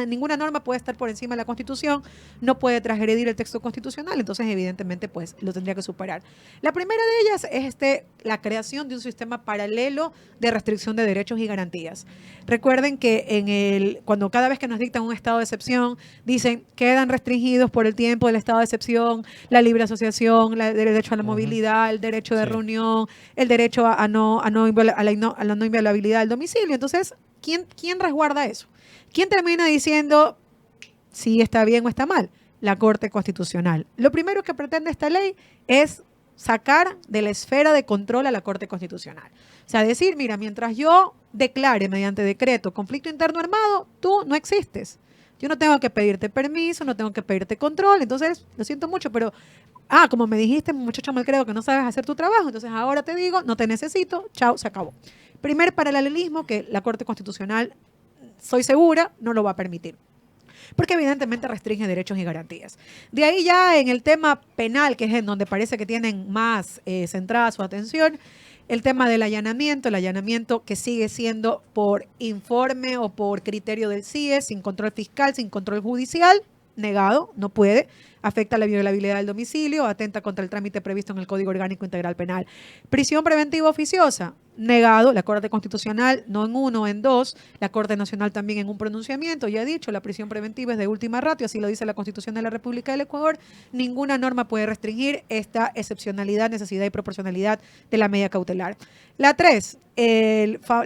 Ninguna norma puede estar por encima de la Constitución, no puede transgredir el texto constitucional, entonces evidentemente pues lo tendría que superar. La primera de ellas es la creación de un sistema paralelo de restricción de derechos y garantías. Recuerden que cuando cada vez que nos dictan un estado de excepción, dicen quedan restringidos por el tiempo del estado de excepción la libre asociación, el derecho a la movilidad, el derecho de reunión, el derecho a la no inviolabilidad inviolabilidad del domicilio. Entonces, ¿quién resguarda eso? ¿Quién termina diciendo si está bien o está mal? La Corte Constitucional. Lo primero que pretende esta ley es sacar de la esfera de control a la Corte Constitucional. O sea, decir, mira, mientras yo declare mediante decreto conflicto interno armado, tú no existes. Yo no tengo que pedirte permiso, no tengo que pedirte control, entonces, lo siento mucho, pero, como me dijiste, muchacho malcriado, que no sabes hacer tu trabajo, entonces ahora te digo, no te necesito, chao, se acabó. Primer paralelismo que la Corte Constitucional, soy segura, no lo va a permitir, porque evidentemente restringe derechos y garantías. De ahí ya en el tema penal, que es en donde parece que tienen más centrada su atención, el tema del allanamiento, el allanamiento que sigue siendo por informe o por criterio del CIE, sin control fiscal, sin control judicial, negado, no puede, afecta la violabilidad del domicilio, atenta contra el trámite previsto en el Código Orgánico Integral Penal. Prisión preventiva oficiosa, negado, la Corte Constitucional, no en uno, en dos, la Corte Nacional también en un pronunciamiento, ya ha dicho, la prisión preventiva es de última ratio, así lo dice la Constitución de la República del Ecuador, ninguna norma puede restringir esta excepcionalidad, necesidad y proporcionalidad de la medida cautelar. La 3,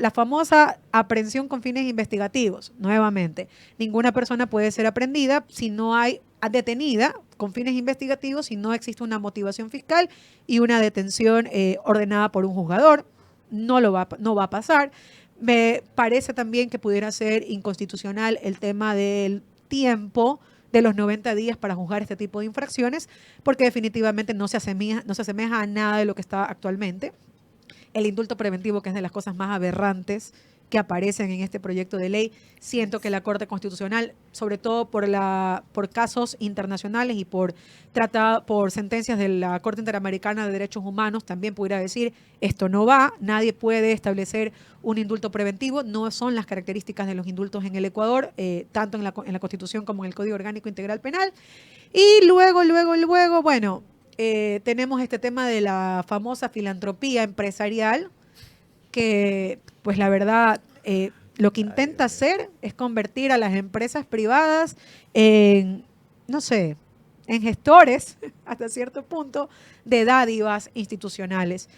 la famosa aprehensión con fines investigativos, nuevamente, ninguna persona puede ser aprendida si no hay detenida con fines investigativos, si no existe una motivación fiscal y una detención ordenada por un juzgador. No va a pasar. Me parece también que pudiera ser inconstitucional el tema del tiempo de los 90 días para juzgar este tipo de infracciones, porque definitivamente no se asemeja a nada de lo que está actualmente. El indulto preventivo, que es de las cosas más aberrantes que aparecen en este proyecto de ley, siento que la Corte Constitucional, sobre todo por casos internacionales y por sentencias de la Corte Interamericana de Derechos Humanos, también pudiera decir, esto no va, nadie puede establecer un indulto preventivo, no son las características de los indultos en el Ecuador, tanto en la Constitución como en el Código Orgánico Integral Penal. Y luego, bueno, tenemos este tema de la famosa filantropía empresarial, que pues la verdad lo que intenta hacer es convertir a las empresas privadas en, no sé, en gestores hasta cierto punto de dádivas institucionales,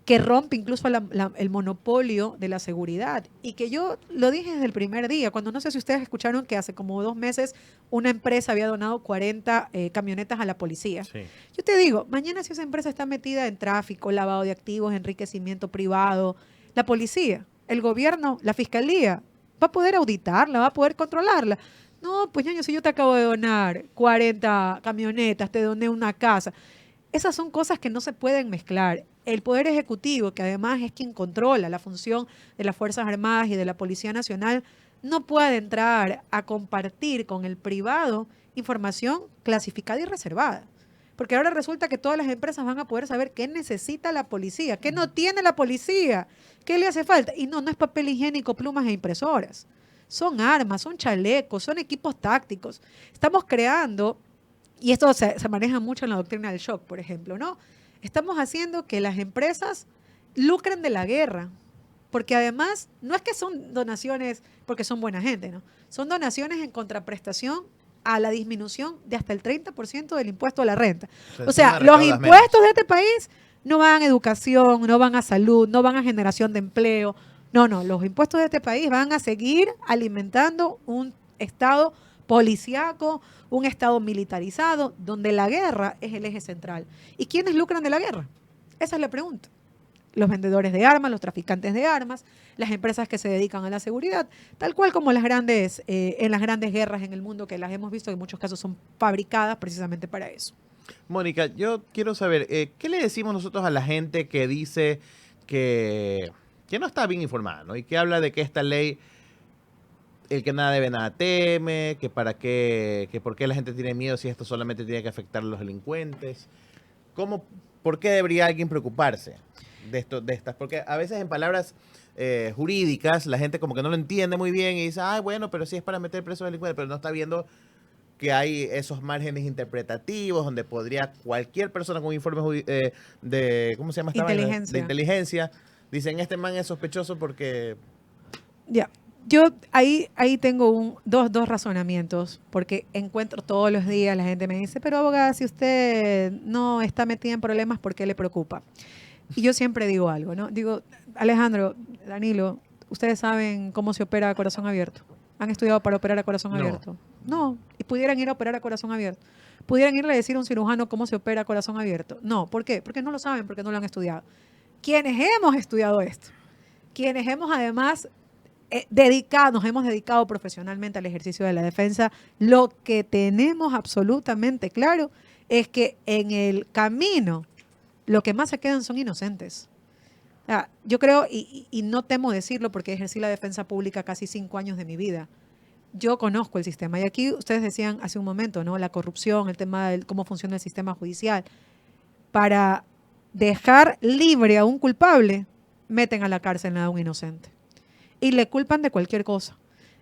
que rompe incluso el monopolio de la seguridad. Y que yo lo dije desde el primer día, cuando no sé si ustedes escucharon que hace como 2 meses una empresa había donado 40 camionetas a la policía. Sí. Yo te digo, mañana si esa empresa está metida en tráfico, lavado de activos, enriquecimiento privado, la policía, el gobierno, la fiscalía, va a poder auditarla, va a poder controlarla. No, pues ñaño, si yo te acabo de donar 40 camionetas, te doné una casa. Esas son cosas que no se pueden mezclar. El Poder Ejecutivo, que además es quien controla la función de las Fuerzas Armadas y de la Policía Nacional, no puede entrar a compartir con el privado información clasificada y reservada. Porque ahora resulta que todas las empresas van a poder saber qué necesita la policía, qué no tiene la policía, qué le hace falta. Y no es papel higiénico, plumas e impresoras. Son armas, son chalecos, son equipos tácticos. Estamos creando, y esto se maneja mucho en la doctrina del shock, por ejemplo, ¿no? Estamos haciendo que las empresas lucren de la guerra. Porque además, no es que son donaciones porque son buena gente, ¿no? Son donaciones en contraprestación a la disminución de hasta el 30% del impuesto a la renta. O sea, los impuestos de este país no van a educación, no van a salud, no van a generación de empleo. No, los impuestos de este país van a seguir alimentando un Estado policíaco, un Estado militarizado, donde la guerra es el eje central. ¿Y quiénes lucran de la guerra? Esa es la pregunta. Los vendedores de armas, los traficantes de armas, las empresas que se dedican a la seguridad, tal cual como en las grandes guerras en el mundo, que las hemos visto, que en muchos casos son fabricadas precisamente para eso. Mónica, yo quiero saber, ¿qué le decimos nosotros a la gente que dice que no está bien informada, ¿no? Y que habla de que esta ley, el que nada debe, nada teme, que para qué, que por qué la gente tiene miedo si esto solamente tiene que afectar a los delincuentes? ¿Por qué debería alguien preocuparse de estas? Porque a veces en palabras jurídicas la gente como que no lo entiende muy bien y dice, bueno, pero sí es para meter presos a delincuentes, pero no está viendo que hay esos márgenes interpretativos donde podría cualquier persona con informes de, ¿cómo se llama esta vaina? De inteligencia, dicen, este man es sospechoso porque... Ya, yo ahí tengo dos razonamientos, porque encuentro todos los días, la gente me dice, pero abogada, si usted no está metida en problemas, ¿por qué le preocupa? Y yo siempre digo algo, ¿no? Digo, Alejandro, Danilo, ¿Ustedes saben cómo se opera a corazón abierto? ¿Han estudiado para operar a corazón No. abierto? No. ¿Y pudieran ir a operar a corazón abierto? ¿Pudieran irle a decir a un cirujano cómo se opera a corazón abierto? No. ¿Por qué? Porque no lo saben, porque no lo han estudiado. Quienes hemos estudiado esto, quienes hemos además nos hemos dedicado profesionalmente al ejercicio de la defensa, lo que tenemos absolutamente claro es que en el camino lo que más se quedan son inocentes. O sea, yo creo, y no temo decirlo porque ejercí la defensa pública casi 5 años de mi vida, yo conozco el sistema. Y aquí ustedes decían hace un momento, ¿no? La corrupción, el tema de cómo funciona el sistema judicial. Para dejar libre a un culpable, meten a la cárcel a un inocente. Y le culpan de cualquier cosa.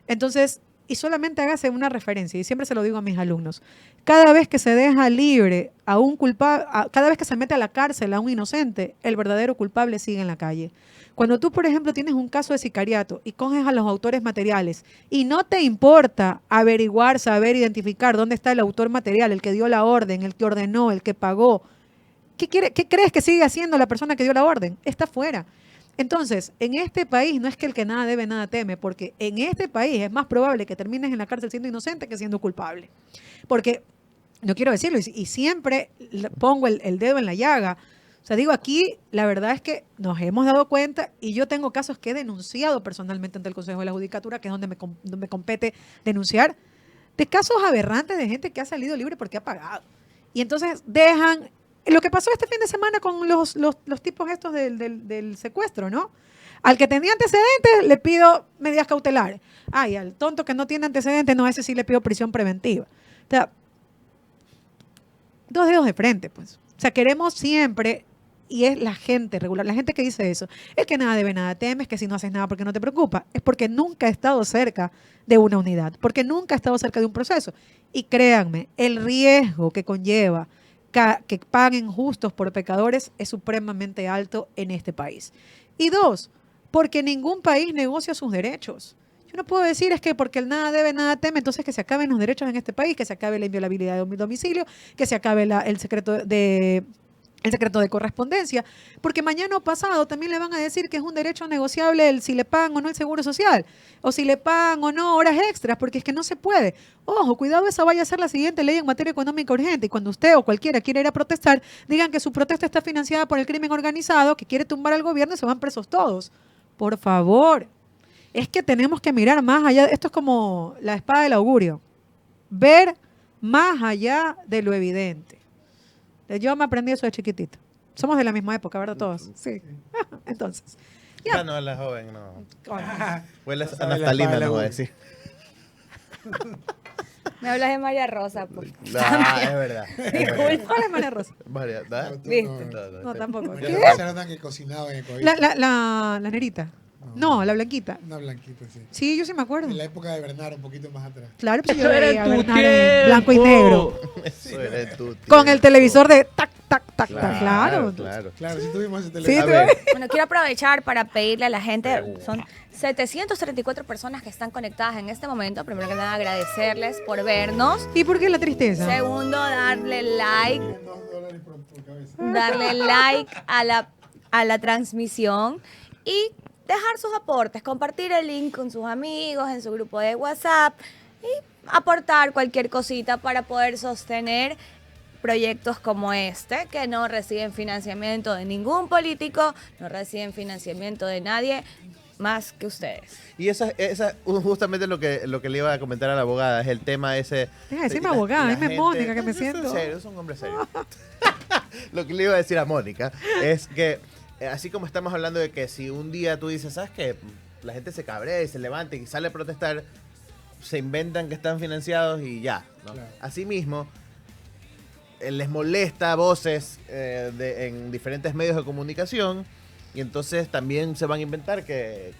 Entonces, y solamente hágase una referencia, y siempre se lo digo a mis alumnos, cada vez que se deja libre a un culpable, cada vez que se mete a la cárcel a un inocente, el verdadero culpable sigue en la calle. Cuando tú, por ejemplo, tienes un caso de sicariato y coges a los autores materiales y no te importa averiguar, saber, identificar dónde está el autor material, el que dio la orden, el que ordenó, el que pagó, ¿qué crees que sigue haciendo la persona que dio la orden? Está fuera. Entonces, en este país no es que el que nada debe, nada teme, porque en este país es más probable que termines en la cárcel siendo inocente que siendo culpable. Porque, no quiero decirlo, y siempre pongo el dedo en la llaga. O sea, digo, aquí la verdad es que nos hemos dado cuenta, y yo tengo casos que he denunciado personalmente ante el Consejo de la Judicatura, que es donde me compete denunciar, de casos aberrantes de gente que ha salido libre porque ha pagado. Y entonces dejan... Lo que pasó este fin de semana con los tipos estos del secuestro, ¿no? Al que tenía antecedentes le pido medidas cautelares. Y al tonto que no tiene antecedentes, no, a ese sí le pido prisión preventiva. O sea, 2 dedos de frente, pues. O sea, queremos siempre, y es la gente regular, la gente que dice eso, es que nada debe, nada temes, que si no haces nada porque no te preocupa, es porque nunca ha estado cerca de una unidad, porque nunca ha estado cerca de un proceso. Y créanme, el riesgo que conlleva que paguen justos por pecadores es supremamente alto en este país. Y 2, porque ningún país negocia sus derechos. Yo no puedo decir es que porque el nada debe, nada teme, entonces que se acaben los derechos en este país, que se acabe la inviolabilidad de domicilio, que se acabe el secreto de correspondencia, porque mañana o pasado también le van a decir que es un derecho negociable el si le pagan o no el seguro social, o si le pagan o no horas extras, porque es que no se puede. Ojo, cuidado, esa vaya a ser la siguiente ley en materia económica urgente, y cuando usted o cualquiera quiera ir a protestar, digan que su protesta está financiada por el crimen organizado, que quiere tumbar al gobierno y se van presos todos. Por favor, es que tenemos que mirar más allá. Esto es como la espada del augurio, ver más allá de lo evidente. Yo me aprendí eso de chiquitito. Somos de la misma época, ¿verdad? Todos. Sí. Entonces. Ya no, la joven, no. Coño. Huele a naftalina, no voy a decir. Me hablas de María Rosa, pues. Es verdad. Disculpa, María Rosa. María, ¿da? ¿Viste? No, tampoco. María ¿Qué? Rosa era una que cocinaba en el COVID. La nerita. No, la blanquita. Una blanquita, sí. Sí, yo sí me acuerdo. En la época de Bernard, un poquito más atrás. Claro, pues yo Eso era veía en tu Bernard en blanco y negro. Eso era en tu Con el televisor de tac, tac, tac, Claro, tac. Claro. claro. Claro, sí tuvimos ese Sí, televisor. A ver, Bueno, quiero aprovechar para pedirle a la gente, son 734 personas que están conectadas en este momento. Primero que nada, agradecerles por vernos. ¿Y por qué la tristeza? Segundo, darle like $2 por cabeza. darle like a la transmisión y dejar sus aportes, compartir el link con sus amigos, en su grupo de WhatsApp y aportar cualquier cosita para poder sostener proyectos como este, que no reciben financiamiento de ningún político, no reciben financiamiento de nadie más que ustedes. Y esa justamente lo que le iba a comentar a la abogada, es el tema ese... Deja de decirme abogada, dime Mónica, que me siento. Es un hombre serio. Lo que le iba a decir a Mónica es que, así como estamos hablando de que si un día tú dices, ¿sabes qué? La gente se cabrea y se levanta y sale a protestar, se inventan que están financiados y ya, ¿no? Claro. Asimismo, les molesta voces en diferentes medios de comunicación y entonces también se van a inventar que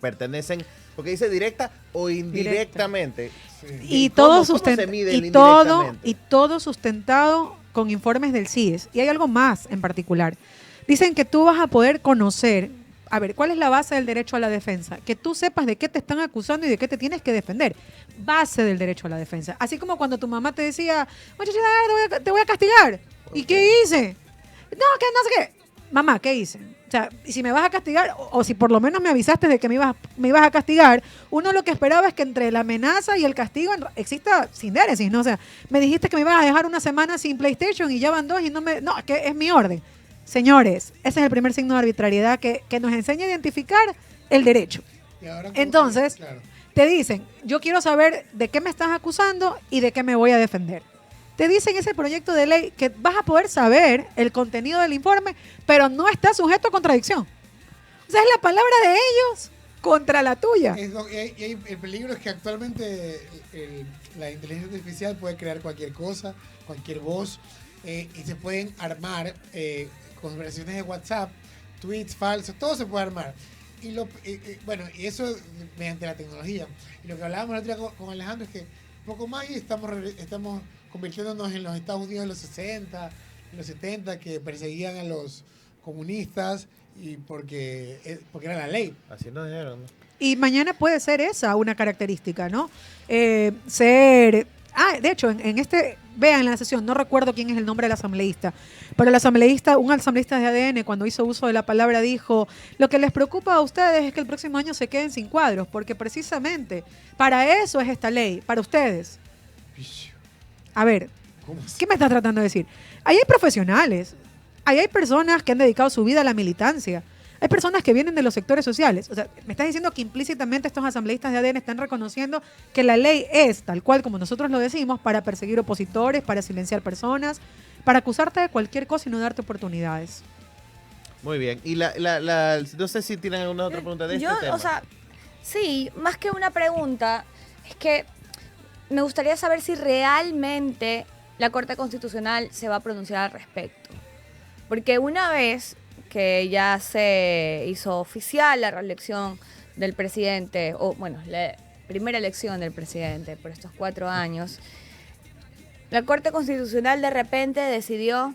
pertenecen, porque dice directa o indirectamente. Y ¿Cómo todo se mide el y todo sustentado con informes del CIES. Y hay algo más en particular. Dicen que tú vas a poder conocer, a ver, ¿cuál es la base del derecho a la defensa? Que tú sepas de qué te están acusando y de qué te tienes que defender. Base del derecho a la defensa. Así como cuando tu mamá te decía, muchachita, te voy a castigar. ¿Y qué hice? No, que no sé qué. Mamá, ¿qué hice? O sea, y si me vas a castigar, o si por lo menos me avisaste de que me ibas a castigar, uno lo que esperaba es que entre la amenaza y el castigo exista sindéresis, ¿no? O sea, me dijiste que me ibas a dejar una semana sin PlayStation y ya van 2 y no, es que es mi orden. Señores, ese es el primer signo de arbitrariedad que nos enseña a identificar el derecho. Entonces, te dicen, yo quiero saber de qué me estás acusando y de qué me voy a defender. Te dicen ese proyecto de ley que vas a poder saber el contenido del informe, pero no está sujeto a contradicción. O sea, es la palabra de ellos contra la tuya. El peligro es que actualmente la inteligencia artificial puede crear cualquier cosa, cualquier voz, y se pueden armar conversaciones de WhatsApp, tweets falsos, todo se puede armar. Y eso mediante la tecnología. Y lo que hablábamos el otro día con Alejandro es que poco más y estamos convirtiéndonos en los Estados Unidos de los 60, los 70, que perseguían a los comunistas y porque era la ley. Así nos dijeron, ¿no? Y mañana puede ser esa una característica, ¿no? De hecho, vean la sesión, no recuerdo quién es el nombre del asambleísta, pero un asambleísta de ADN, cuando hizo uso de la palabra, dijo, lo que les preocupa a ustedes es que el próximo año se queden sin cuadros, porque precisamente para eso es esta ley, para ustedes. A ver, ¿qué me estás tratando de decir? Ahí hay profesionales, ahí hay personas que han dedicado su vida a la militancia, hay personas que vienen de los sectores sociales. O sea, me estás diciendo que implícitamente estos asambleístas de ADN están reconociendo que la ley es tal cual como nosotros lo decimos para perseguir opositores, para silenciar personas, para acusarte de cualquier cosa y no darte oportunidades. Muy bien. Y no sé si tienen alguna otra pregunta de este tema. O sea, sí, más que una pregunta, es que me gustaría saber si realmente la Corte Constitucional se va a pronunciar al respecto. Porque una vez que ya se hizo oficial la reelección del presidente, la primera elección del presidente por estos 4 años, la Corte Constitucional de repente decidió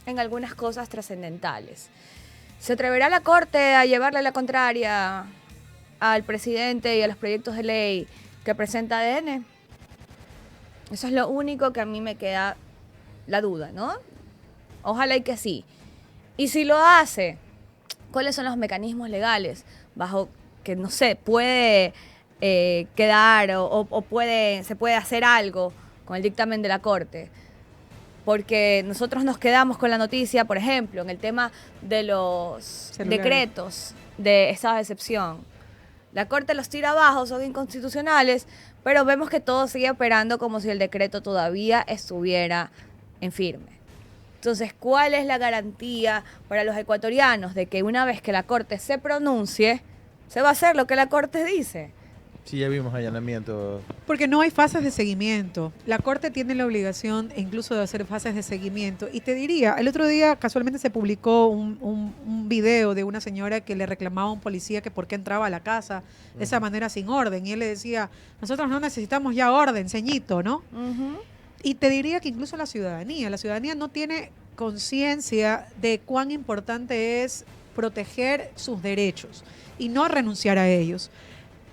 en algunas cosas trascendentales. ¿Se atreverá la Corte a llevarle la contraria al presidente y a los proyectos de ley que presenta ADN? Eso es lo único que a mí me queda la duda, ¿no? Ojalá y que sí. Y si lo hace, ¿cuáles son los mecanismos legales bajo que, no sé, puede quedar o se puede hacer algo con el dictamen de la Corte? Porque nosotros nos quedamos con la noticia, por ejemplo, en el tema de los decretos de estado de excepción. La Corte los tira abajo, son inconstitucionales, pero vemos que todo sigue operando como si el decreto todavía estuviera en firme. Entonces, ¿cuál es la garantía para los ecuatorianos de que una vez que la Corte se pronuncie, se va a hacer lo que la Corte dice? Sí, ya vimos allanamiento. Porque no hay fases de seguimiento. La Corte tiene la obligación incluso de hacer fases de seguimiento. Y te diría, el otro día casualmente se publicó un video de una señora que le reclamaba a un policía que por qué entraba a la casa de esa manera sin orden. Y él le decía, nosotros no necesitamos ya orden, ceñito, ¿no? Y te diría que incluso la ciudadanía no tiene conciencia de cuán importante es proteger sus derechos y no renunciar a ellos.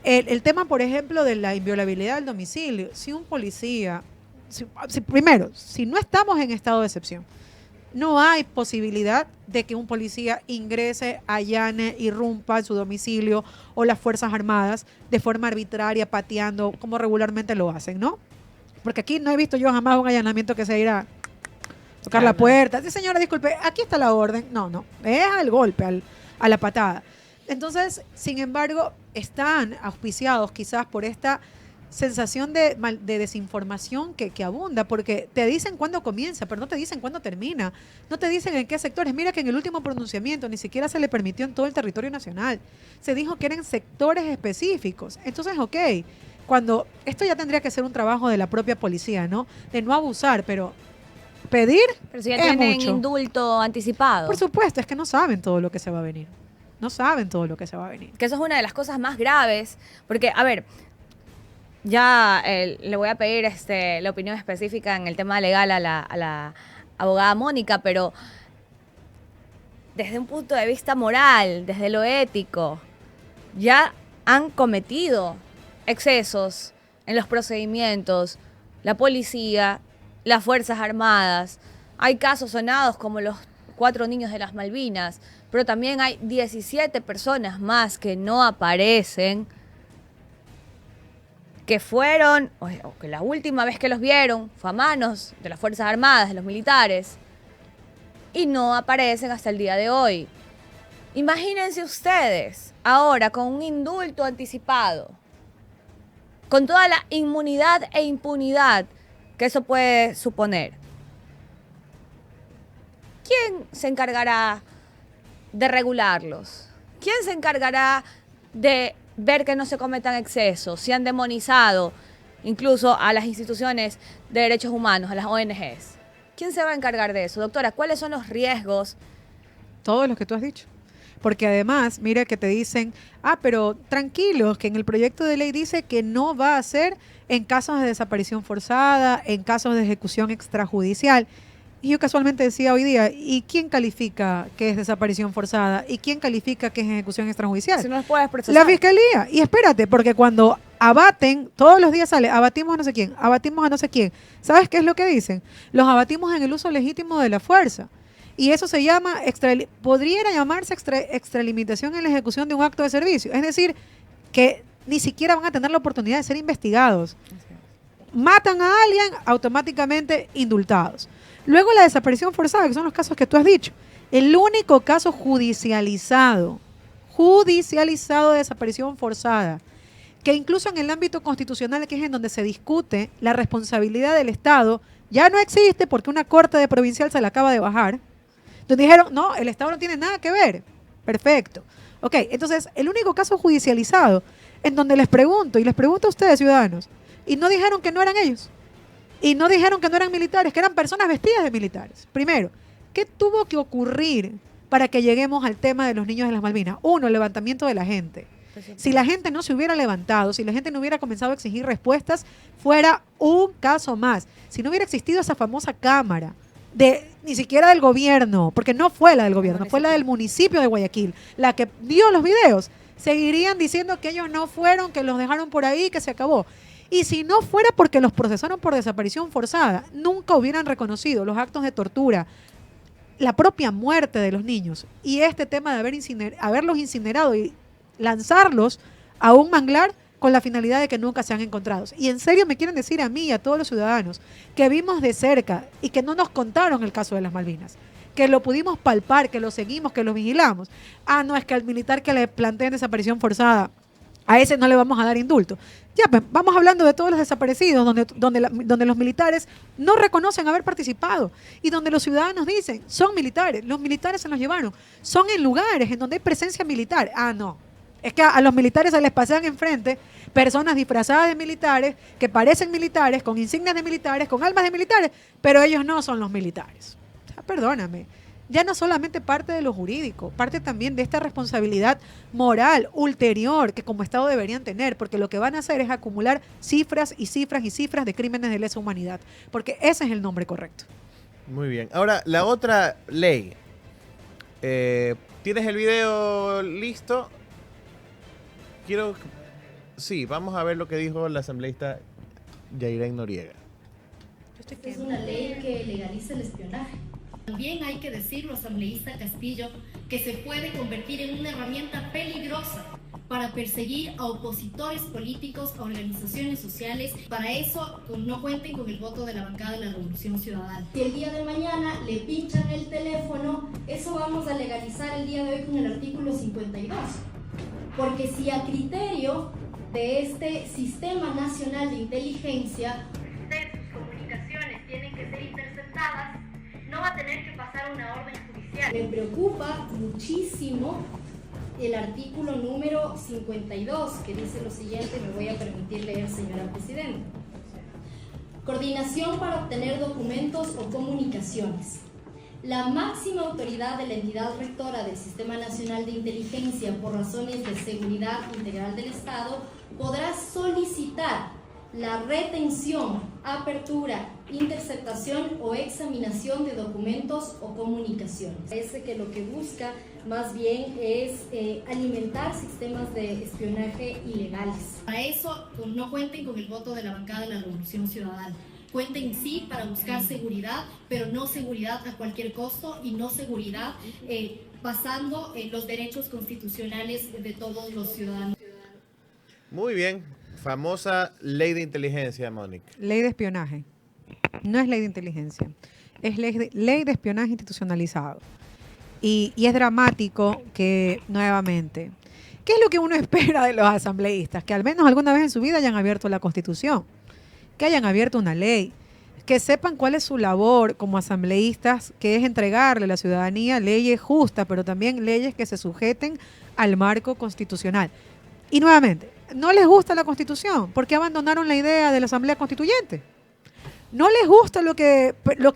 El tema, por ejemplo, de la inviolabilidad del domicilio, si un policía, primero, si no estamos en estado de excepción, no hay posibilidad de que un policía ingrese, allane, irrumpa en su domicilio o las Fuerzas Armadas de forma arbitraria, pateando, como regularmente lo hacen, ¿no? Porque aquí no he visto yo jamás un allanamiento que se irá a tocar la puerta. Sí, señora, disculpe, aquí está la orden. No, es al golpe, a la patada. Entonces, sin embargo, están auspiciados quizás por esta sensación de desinformación que abunda, porque te dicen cuándo comienza, pero no te dicen cuándo termina. No te dicen en qué sectores. Mira que en el último pronunciamiento ni siquiera se le permitió en todo el territorio nacional. Se dijo que eran sectores específicos. Entonces, ok, cuando esto ya tendría que ser un trabajo de la propia policía, ¿no? De no abusar, pero pedir pero si ya es tienen mucho. Indulto anticipado. Por supuesto, es que no saben todo lo que se va a venir. No saben todo lo que se va a venir. Que eso es una de las cosas más graves, porque, a ver, ya le voy a pedir la opinión específica en el tema legal a la abogada Mónica, pero desde un punto de vista moral, desde lo ético, ya han cometido excesos en los procedimientos, la policía, las Fuerzas Armadas. Hay casos sonados como los 4 niños de las Malvinas, pero también hay 17 personas más que no aparecen, que fueron, o que la última vez que los vieron fue a manos de las Fuerzas Armadas, de los militares, y no aparecen hasta el día de hoy. Imagínense ustedes, ahora con un indulto anticipado, con toda la inmunidad e impunidad que eso puede suponer. ¿Quién se encargará de regularlos? ¿Quién se encargará de ver que no se cometan excesos? Si han demonizado incluso a las instituciones de derechos humanos, a las ONGs. ¿Quién se va a encargar de eso? Doctora, ¿cuáles son los riesgos? Todos los que tú has dicho. Porque además, mira que te dicen, pero tranquilos, que en el proyecto de ley dice que no va a ser en casos de desaparición forzada, en casos de ejecución extrajudicial. Y yo casualmente decía hoy día, ¿y quién califica que es desaparición forzada? ¿Y quién califica que es ejecución extrajudicial? Si no los puedes procesar. La Fiscalía. Y espérate, porque cuando abaten, todos los días sale, abatimos a no sé quién, abatimos a no sé quién. ¿Sabes qué es lo que dicen? Los abatimos en el uso legítimo de la fuerza. Y eso se llama, podría llamarse extralimitación en la ejecución de un acto de servicio. Es decir, que ni siquiera van a tener la oportunidad de ser investigados. Matan a alguien, automáticamente indultados. Luego la desaparición forzada, que son los casos que tú has dicho. El único caso judicializado de desaparición forzada, que incluso en el ámbito constitucional, que es en donde se discute la responsabilidad del Estado, ya no existe porque una corte de provincial se la acaba de bajar. Donde dijeron, no, el Estado no tiene nada que ver. Perfecto. Ok, entonces, el único caso judicializado en donde les pregunto a ustedes, ciudadanos, y no dijeron que no eran ellos, y no dijeron que no eran militares, que eran personas vestidas de militares. Primero, ¿qué tuvo que ocurrir para que lleguemos al tema de los niños de las Malvinas? Uno, el levantamiento de la gente. Si la gente no se hubiera levantado, si la gente no hubiera comenzado a exigir respuestas, fuera un caso más. Si no hubiera existido esa famosa cámara, ni siquiera del gobierno, porque no fue la del gobierno, fue la del municipio de Guayaquil, la que dio los videos, seguirían diciendo que ellos no fueron, que los dejaron por ahí, que se acabó. Y si no fuera porque los procesaron por desaparición forzada, nunca hubieran reconocido los actos de tortura, la propia muerte de los niños y este tema de haberlos incinerado y lanzarlos a un manglar con la finalidad de que nunca sean encontrados. Y en serio me quieren decir a mí y a todos los ciudadanos que vimos de cerca y que no nos contaron el caso de las Malvinas, que lo pudimos palpar, que lo seguimos, que lo vigilamos. No, es que al militar que le planteen desaparición forzada, a ese no le vamos a dar indulto. Ya, pues, vamos hablando de todos los desaparecidos, donde los militares no reconocen haber participado y donde los ciudadanos dicen, son militares, los militares se los llevaron, son en lugares en donde hay presencia militar. No. Es que a los militares se les pasean enfrente personas disfrazadas de militares, que parecen militares, con insignias de militares, con armas de militares, pero ellos no son los militares. O sea, perdóname. Ya no solamente parte de lo jurídico, parte también de esta responsabilidad moral ulterior que como Estado deberían tener, porque lo que van a hacer es acumular cifras y cifras y cifras de crímenes de lesa humanidad, porque ese es el nombre correcto. Muy bien. Ahora, la otra ley. ¿Tienes el video listo? Sí, vamos a ver lo que dijo la asambleísta Yairén Noriega. Es una ley que legaliza el espionaje. También hay que decirlo, asambleísta Castillo, que se puede convertir en una herramienta peligrosa para perseguir a opositores políticos, a organizaciones sociales. Para eso no cuenten con el voto de la bancada de la Revolución Ciudadana. Si el día de mañana le pinchan el teléfono, eso vamos a legalizar el día de hoy con el artículo 52. Porque si a criterio de este Sistema Nacional de Inteligencia, sus comunicaciones tienen que ser interceptadas, no va a tener que pasar una orden judicial. Me preocupa muchísimo el artículo número 52, que dice lo siguiente, me voy a permitir leer, señora Presidenta. Coordinación para obtener documentos o comunicaciones. La máxima autoridad de la entidad rectora del Sistema Nacional de Inteligencia por razones de seguridad integral del Estado podrá solicitar la retención, apertura, interceptación o examinación de documentos o comunicaciones. Parece que lo que busca más bien es alimentar sistemas de espionaje ilegales. Para eso no cuenten con el voto de la bancada de la Revolución Ciudadana. cuenten sí para buscar seguridad, pero no seguridad a cualquier costo y no seguridad basando en los derechos constitucionales de todos los ciudadanos. Muy bien. Famosa ley de inteligencia, Mónica. Ley de espionaje. No es ley de inteligencia. Es ley de espionaje institucionalizado. Y es dramático que, nuevamente, ¿qué es lo que uno espera de los asambleístas? Que al menos alguna vez en su vida hayan abierto la Constitución, que hayan abierto una ley, que sepan cuál es su labor como asambleístas, que es entregarle a la ciudadanía leyes justas, pero también leyes que se sujeten al marco constitucional. Y nuevamente, no les gusta la Constitución, ¿por qué abandonaron la idea de la Asamblea Constituyente? No les gusta lo que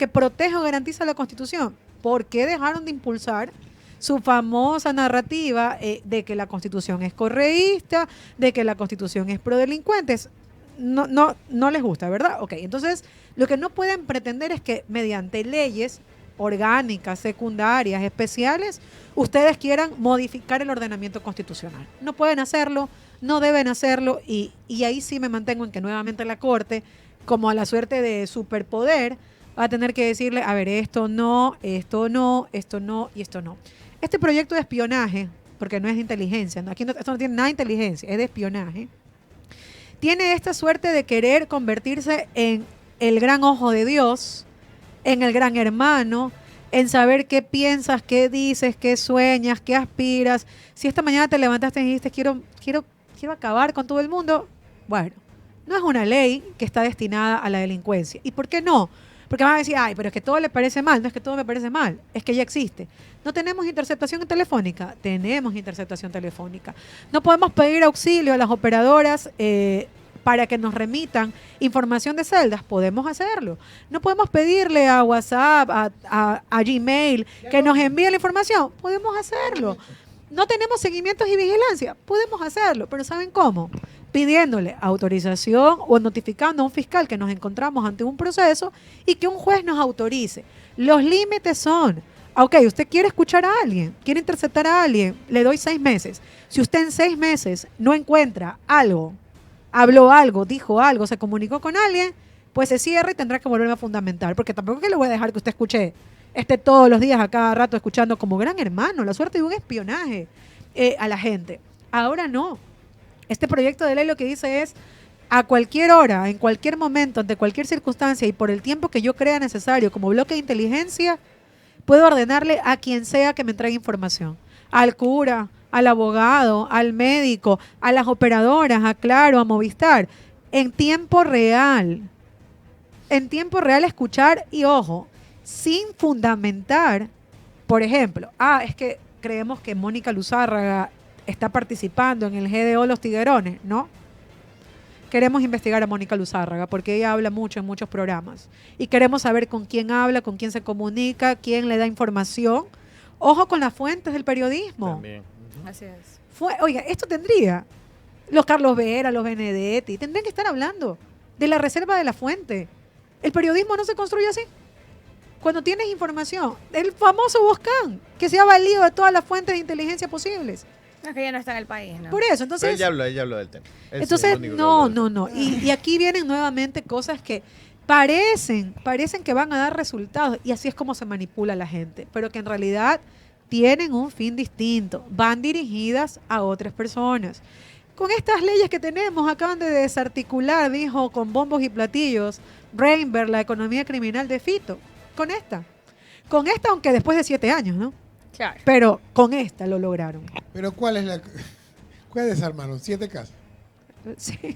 protege o garantiza la Constitución, ¿por qué dejaron de impulsar su famosa narrativa de que la Constitución es correísta, de que la Constitución es pro delincuentes? No les gusta, ¿verdad? Ok, entonces lo que no pueden pretender es que mediante leyes orgánicas, secundarias, especiales, ustedes quieran modificar el ordenamiento constitucional. No pueden hacerlo, no deben hacerlo, y ahí sí me mantengo en que nuevamente la Corte, como a la suerte de superpoder, va a tener que decirle, a ver, esto no, esto no, esto no y esto no. Este proyecto de espionaje, porque no es de inteligencia, ¿no? Aquí esto no tiene nada de inteligencia, es de espionaje, tiene esta suerte de querer convertirse en el gran ojo de Dios, en el gran hermano, en saber qué piensas, qué dices, qué sueñas, qué aspiras. Si esta mañana te levantaste y dijiste, quiero acabar con todo el mundo, bueno, no es una ley que está destinada a la delincuencia. ¿Y por qué no? Porque van a decir, ay, pero es que todo le parece mal. No es que todo me parece mal, es que ya existe. ¿No tenemos interceptación telefónica? Tenemos interceptación telefónica. ¿No podemos pedir auxilio a las operadoras para que nos remitan información de celdas? Podemos hacerlo. ¿No podemos pedirle a WhatsApp, a Gmail, que nos envíe la información? Podemos hacerlo. ¿No tenemos seguimientos y vigilancia? Podemos hacerlo, pero ¿saben cómo? Pidiéndole autorización o notificando a un fiscal que nos encontramos ante un proceso y que un juez nos autorice. Los límites son, ok, usted quiere escuchar a alguien, quiere interceptar a alguien, le doy 6 meses. Si usted en 6 meses no encuentra algo, habló algo, dijo algo, se comunicó con alguien, pues se cierra y tendrá que volver a fundamentar, porque tampoco es que le voy a dejar que usted esté todos los días a cada rato escuchando como gran hermano, la suerte de un espionaje a la gente. Ahora no. Este proyecto de ley lo que dice es, a cualquier hora, en cualquier momento, ante cualquier circunstancia y por el tiempo que yo crea necesario como bloque de inteligencia, puedo ordenarle a quien sea que me entregue información. Al cura, al abogado, al médico, a las operadoras, a Claro, a Movistar, en tiempo real. En tiempo real escuchar y, ojo, sin fundamentar, por ejemplo, es que creemos que Mónica Luzárraga está participando en el GDO Los Tiguerones, ¿no? Queremos investigar a Mónica Luzárraga porque ella habla mucho en muchos programas y queremos saber con quién habla, con quién se comunica, quién le da información. Ojo con las fuentes del periodismo. También. Así es. Oiga, esto tendría los Carlos Vera, los Benedetti, tendrían que estar hablando de la reserva de la fuente. El periodismo no se construye así. Cuando tienes información, el famoso Boscan, que se ha valido de todas las fuentes de inteligencia posibles. No, es que ya no está en el país, ¿no? Por eso, entonces... Pero ella habló del tema. Entonces, no. Y aquí vienen nuevamente cosas que parecen que van a dar resultados. Y así es como se manipula la gente. Pero que en realidad tienen un fin distinto. Van dirigidas a otras personas. Con estas leyes que tenemos, acaban de desarticular, dijo con bombos y platillos, Reinberg, la economía criminal de Fito. Con esta, aunque después de 7 años, ¿no? Claro. Pero con esta lo lograron. Pero ¿cuál desarmaron? 7 casas. Sí.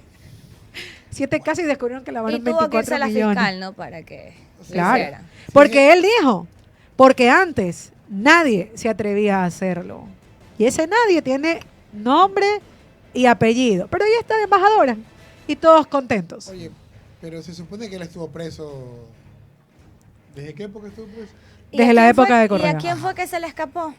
7 casas y descubrieron que lavaron Y tuvo 24 que irse a la millones. fiscal, ¿no? Para que lo Claro. hiciera. Porque él dijo, porque antes nadie se atrevía a hacerlo. Y ese nadie tiene nombre y apellido. Pero ella está de embajadora y todos contentos. Oye, pero se supone que él estuvo preso. ¿Desde qué época estuvo preso? Desde la época de Correa. ¿Y a quién fue que se le escapó?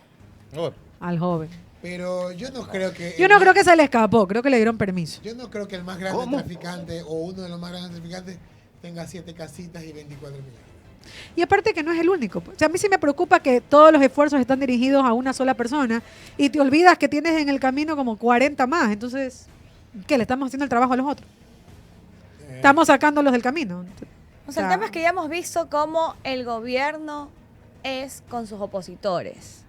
Al joven. Pero yo no creo que... Yo no creo que se le escapó, creo que le dieron permiso. Yo no creo que el más grande traficante o uno de los más grandes traficantes tenga 7 casitas y 24 millones. Y aparte que no es el único. O sea, a mí sí me preocupa que todos los esfuerzos están dirigidos a una sola persona y te olvidas que tienes en el camino como 40 más. Entonces, ¿qué? ¿Le estamos haciendo el trabajo a los otros? Estamos sacándolos del camino. O sea, el tema es que ya hemos visto cómo el gobierno es con sus opositores.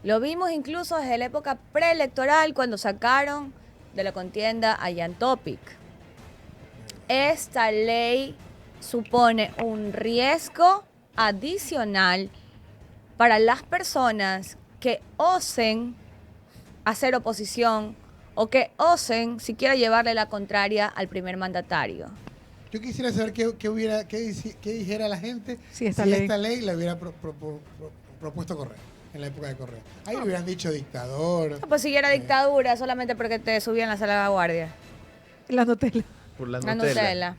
Lo vimos incluso desde la época preelectoral cuando sacaron de la contienda a Jan Topic. Esta ley supone un riesgo adicional para las personas que osen hacer oposición o que osen siquiera llevarle la contraria al primer mandatario. Yo quisiera saber qué dijera la gente si esta ley la hubiera propuesto Correa, en la época de Correa. Ahí le hubieran dicho dictador. No, pues siguiera dictadura solamente porque te subían la salvaguardia. La Nutella. Por la Nutella.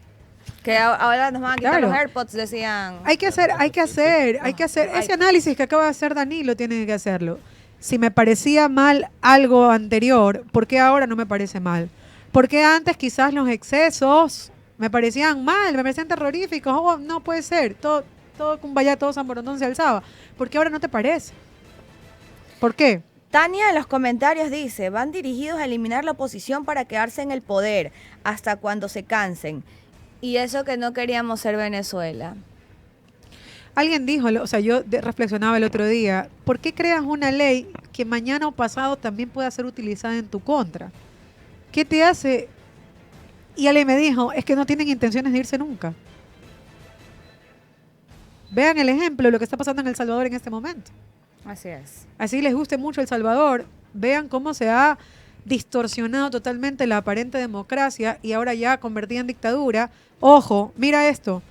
Que ahora nos van a quitar los AirPods, decían. Hay que hacer. Ese análisis que acaba de hacer Danilo tiene que hacerlo. Si me parecía mal algo anterior, ¿por qué ahora no me parece mal? Porque antes quizás los excesos me parecían mal, me parecían terroríficos. Oh, no puede ser. Todo Cumbayá, todo San Borondón se alzaba. ¿Por qué ahora no te parece? ¿Por qué? Tania en los comentarios dice, van dirigidos a eliminar la oposición para quedarse en el poder hasta cuando se cansen. Y eso que no queríamos ser Venezuela. Alguien dijo, o sea, yo reflexionaba el otro día, ¿por qué creas una ley que mañana o pasado también pueda ser utilizada en tu contra? ¿Qué te hace? Y alguien me dijo, es que no tienen intenciones de irse nunca. Vean el ejemplo de lo que está pasando en El Salvador en este momento. Así es. Así les guste mucho El Salvador, vean cómo se ha distorsionado totalmente la aparente democracia y ahora ya convertida en dictadura. Ojo, mira esto,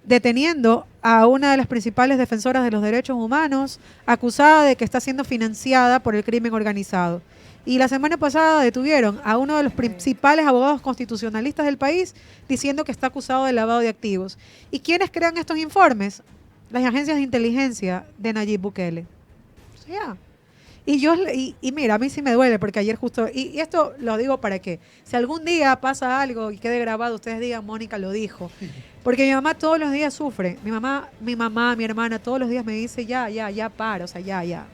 deteniendo a una de las principales defensoras de los derechos humanos, acusada de que está siendo financiada por el crimen organizado. Y la semana pasada detuvieron a uno de los principales abogados constitucionalistas del país diciendo que está acusado de lavado de activos. ¿Y quiénes crean estos informes? Las agencias de inteligencia de Nayib Bukele. O sea, y mira, a mí sí me duele porque ayer justo, y esto lo digo para que si algún día pasa algo y quede grabado, ustedes digan, Mónica lo dijo. Porque mi mamá todos los días sufre. Mi mamá, mi hermana, todos los días me dice, ya, para, o sea, ya,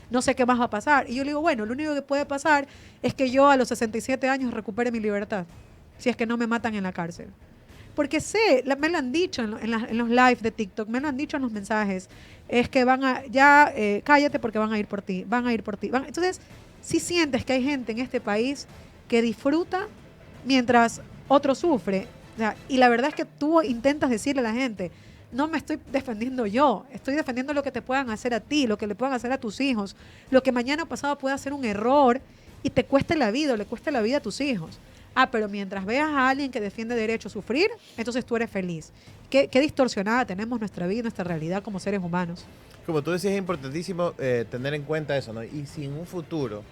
no sé qué más va a pasar. Y yo le digo, bueno, lo único que puede pasar es que yo a los 67 años recupere mi libertad, si es que no me matan en la cárcel. Porque sé, me lo han dicho en los live de TikTok, me lo han dicho en los mensajes, es que cállate porque van a ir por ti. Entonces, si sientes que hay gente en este país que disfruta mientras otro sufre, o sea, y la verdad es que tú intentas decirle a la gente, no me estoy defendiendo yo, estoy defendiendo lo que te puedan hacer a ti, lo que le puedan hacer a tus hijos, lo que mañana o pasado pueda ser un error y te cueste la vida o le cueste la vida a tus hijos. Pero mientras veas a alguien que defiende derecho a sufrir, entonces tú eres feliz. Qué distorsionada tenemos nuestra vida y nuestra realidad como seres humanos. Como tú decías, es importantísimo tener en cuenta eso, ¿no? Y si en un futuro,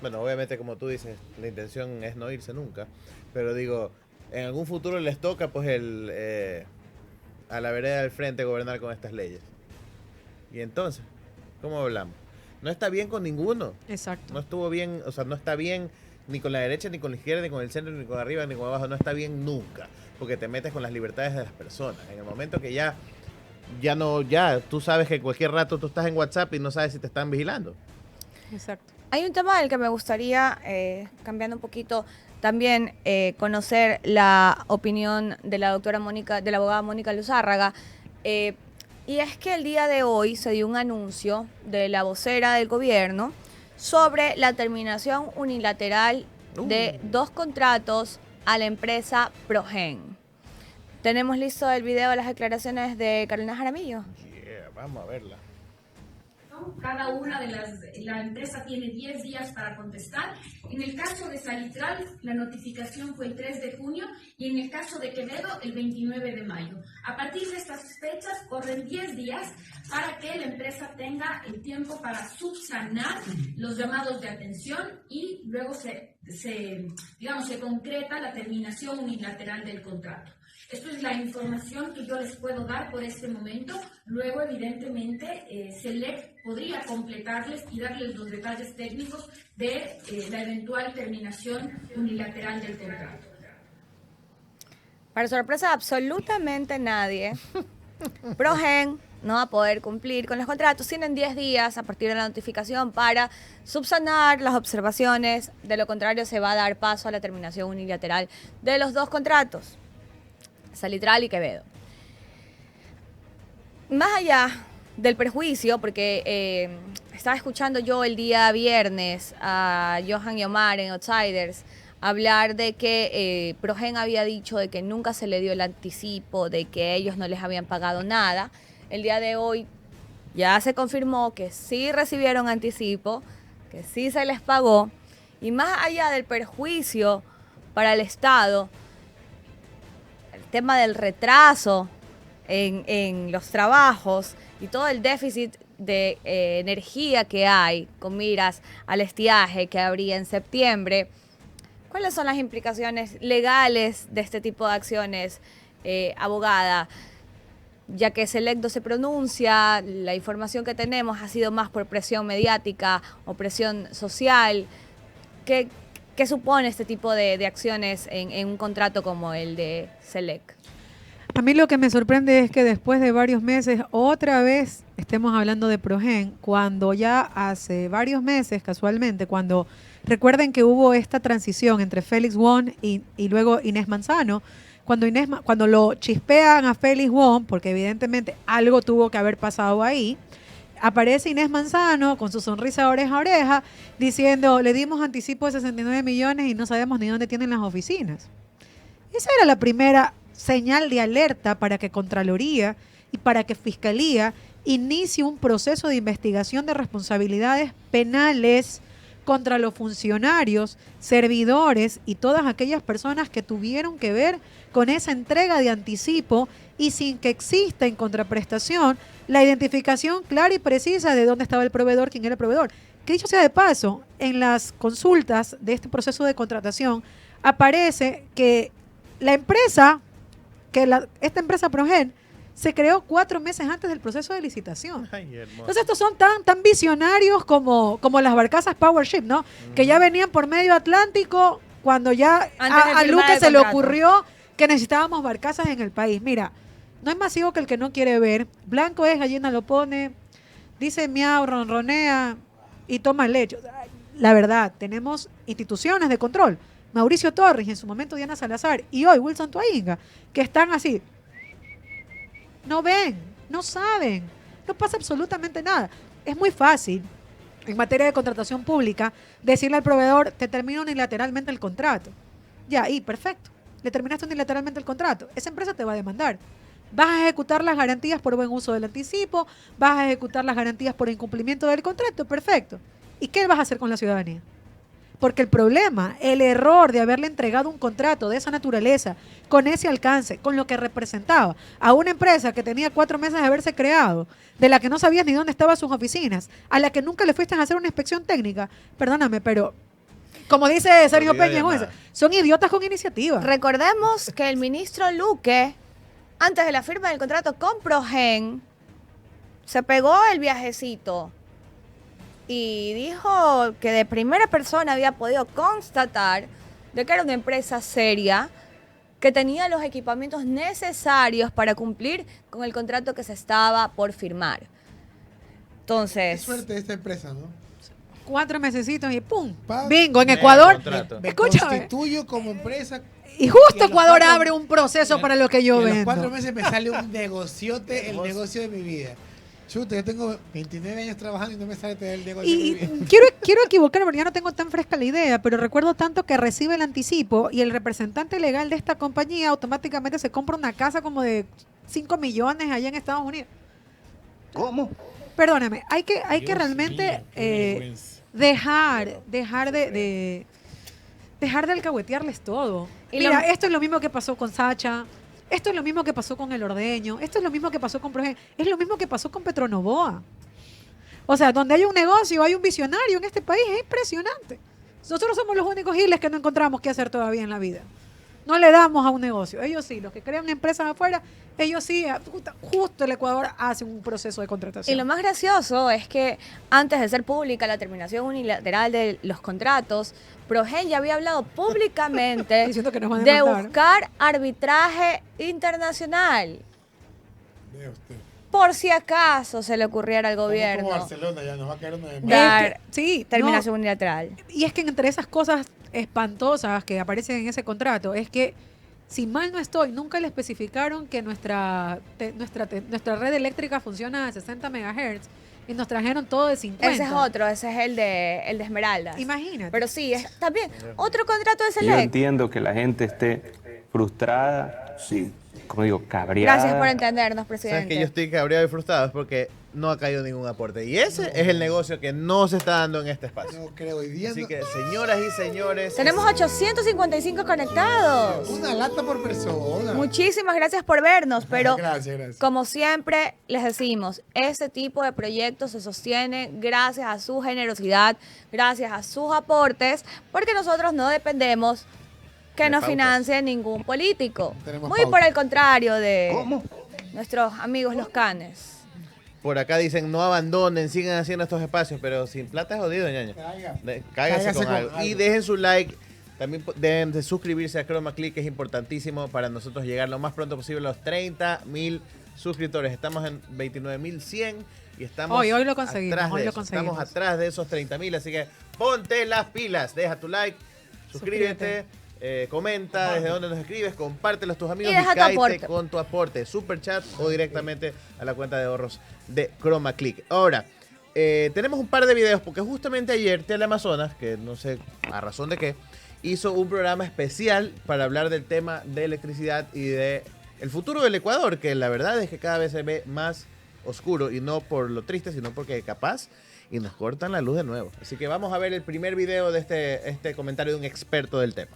bueno, obviamente como tú dices, la intención es no irse nunca, pero digo, en algún futuro les toca pues a la vereda del frente gobernar con estas leyes. Y entonces, ¿cómo hablamos? No está bien con ninguno. Exacto. No estuvo bien, o sea, no está bien ni con la derecha, ni con la izquierda, ni con el centro, ni con arriba, ni con abajo. No está bien nunca, porque te metes con las libertades de las personas. En el momento que ya tú sabes que cualquier rato tú estás en WhatsApp y no sabes si te están vigilando. Exacto. Hay un tema del que me gustaría, cambiando un poquito, también conocer la opinión de la abogada Mónica Luzárraga. Y es que el día de hoy se dio un anuncio de la vocera del gobierno sobre la terminación unilateral de 2 contratos a la empresa Progen. Tenemos listo el video de las declaraciones de Carolina Jaramillo. Vamos a verla. Cada una de la empresa tiene 10 días para contestar. En el caso de Salitral, la notificación fue el 3 de junio y en el caso de Quevedo, el 29 de mayo. A partir de estas fechas, corren 10 días para que la empresa tenga el tiempo para subsanar los llamados de atención y luego se concreta la terminación unilateral del contrato. Esto es la información que yo les puedo dar por este momento. Luego, evidentemente, SELEC podría completarles y darles los detalles técnicos de la eventual terminación unilateral del contrato. Para sorpresa de absolutamente nadie, Progen no va a poder cumplir con los contratos. Tienen 10 días a partir de la notificación para subsanar las observaciones. De lo contrario, se va a dar paso a la terminación unilateral de los 2 contratos, Salitral y Quevedo. Más allá del perjuicio, porque estaba escuchando yo el día viernes a Johan y Omar en Outsiders hablar de que Progen había dicho de que nunca se le dio el anticipo, de que ellos no les habían pagado nada. El día de hoy ya se confirmó que sí recibieron anticipo, que sí se les pagó. Y más allá del perjuicio para el Estado, el tema del retraso en los trabajos y todo el déficit de energía que hay con miras al estiaje que habría en septiembre. ¿Cuáles son las implicaciones legales de este tipo de acciones, abogada? Ya que Selec no se pronuncia, la información que tenemos ha sido más por presión mediática o presión social. ¿Qué supone este tipo de acciones en un contrato como el de Selec? A mí lo que me sorprende es que después de varios meses, otra vez estemos hablando de Progen, cuando ya hace varios meses, casualmente, cuando recuerden que hubo esta transición entre Félix Wong y luego Inés Manzano, cuando lo chispean a Félix Wong, porque evidentemente algo tuvo que haber pasado ahí, aparece Inés Manzano con su sonrisa oreja a oreja diciendo, le dimos anticipo de 69 millones y no sabemos ni dónde tienen las oficinas. Esa era la primera señal de alerta para que Contraloría y para que Fiscalía inicie un proceso de investigación de responsabilidades penales contra los funcionarios, servidores y todas aquellas personas que tuvieron que ver con esa entrega de anticipo y sin que exista en contraprestación la identificación clara y precisa de dónde estaba el proveedor, quién era el proveedor. Que dicho sea de paso, en las consultas de este proceso de contratación aparece que la empresa, esta empresa Progen, se creó 4 meses antes del proceso de licitación. Ay, hermoso. Entonces estos son tan visionarios como las barcazas Powership, ¿no? Que ya venían por medio Atlántico cuando ya a Luque se le ocurrió que necesitábamos barcazas en el país. Mira, no es más ciego que el que no quiere ver. Blanco es, gallina lo pone, dice miau, ronronea y toma leche. La verdad, tenemos instituciones de control. Mauricio Torres y en su momento Diana Salazar y hoy Wilson Tuainga, que están así. No ven, no saben, no pasa absolutamente nada. Es muy fácil, en materia de contratación pública, decirle al proveedor, te termino unilateralmente el contrato. Ya, y perfecto, le terminaste unilateralmente el contrato. Esa empresa te va a demandar. Vas a ejecutar las garantías por buen uso del anticipo, vas a ejecutar las garantías por incumplimiento del contrato, perfecto. ¿Y qué vas a hacer con la ciudadanía? Porque el problema, el error de haberle entregado un contrato de esa naturaleza, con ese alcance, con lo que representaba a una empresa que tenía 4 meses de haberse creado, de la que no sabías ni dónde estaban sus oficinas, a la que nunca le fuiste a hacer una inspección técnica, perdóname, pero como dice Sergio Peña, son idiotas con iniciativa. Recordemos que el ministro Luque, antes de la firma del contrato con Progen, se pegó el viajecito y dijo que de primera persona había podido constatar de que era una empresa seria que tenía los equipamientos necesarios para cumplir con el contrato que se estaba por firmar. Entonces, Qué suerte de esta empresa, ¿no? 4 mesecitos y ¡pum! Bingo, en Ecuador. Me Escúchame. constituyo como empresa. Y justo Ecuador abre un proceso para lo que yo en vendo. los 4 meses me sale un negociote, el negocio de mi vida. Chuta, yo tengo 29 años trabajando y no me sale el negocio de mi vida. Quiero equivocarme porque ya no tengo tan fresca la idea, pero recuerdo tanto que recibe el anticipo y el representante legal de esta compañía automáticamente se compra una casa como de 5 millones allá en Estados Unidos. ¿Cómo? Perdóname, hay que realmente dejar de alcahuetearles todo. Y Mira, lo- esto es lo mismo que pasó con Sacha, esto es lo mismo que pasó con El Ordeño, esto es lo mismo que pasó con Progen, es lo mismo que pasó con Petronovoa. O sea, donde hay un negocio, hay un visionario en este país, es impresionante. Nosotros somos los únicos giles que no encontramos qué hacer todavía en la vida. No le damos a un negocio. Ellos sí, los que crean empresas afuera, ellos sí, justo el Ecuador hace un proceso de contratación. y lo más gracioso es que antes de ser pública la terminación unilateral de los contratos, Progen ya había hablado públicamente Diciendo que nos van a de demandar. buscar arbitraje internacional. Vea usted. Por si acaso se le ocurriera al Como gobierno Barcelona, ya nos va a caer una de más. dar Sí, terminación unilateral. Y es que entre esas cosas espantosas que aparecen en ese contrato es que, si mal no estoy, nunca le especificaron que nuestra red eléctrica funciona a 60 MHz y nos trajeron todo de 50. Ese es otro, ese es el de Esmeraldas. Imagínate. Pero sí, es también otro contrato de Yo Select. entiendo que la gente esté frustrada, sí, como digo, cabreada. Gracias por entendernos, Sabes presidente. que yo estoy cabreado y frustrado es porque no ha caído ningún aporte. Y ese es el negocio que no se está dando en este espacio. No creo, hoy día Así no- que, señoras y señores... Tenemos 855 conectados. Una lata por persona. Muchísimas gracias por vernos, pero Gracias. como siempre les decimos, ese tipo de proyectos se sostiene gracias a su generosidad, gracias a sus aportes, porque nosotros no dependemos que De nos pautas. financie ningún político. Tenemos Muy pautas. por el contrario de nuestros amigos los canes. Por acá dicen, no abandonen, sigan haciendo estos espacios, pero sin plata es jodido, ñaño. Cáigase Cáigase con con algo. Y algo. dejen su like. También deben de suscribirse a Chroma Click, que es importantísimo para nosotros llegar lo más pronto posible a los 30.000 suscriptores. Estamos en 29.100 y estamos Hoy lo conseguimos, atrás de hoy lo eso. conseguimos. Estamos atrás de esos 30.000, así que ponte las pilas. Deja tu like, suscríbete. Comenta desde dónde nos escribes, compártelo a tus amigos Y y, deja tu cáete aporte. con tu aporte, super chat o directamente a la cuenta de ahorros de Chroma Click. Ahora, tenemos un par de videos porque justamente ayer Teleamazonas, que no sé a razón de qué, hizo un programa especial para hablar del tema de electricidad y de el futuro del Ecuador, que la verdad es que cada vez se ve más oscuro y no por lo triste, sino porque capaz y nos cortan la luz de nuevo. Así que vamos a ver el primer video de este comentario de un experto del tema.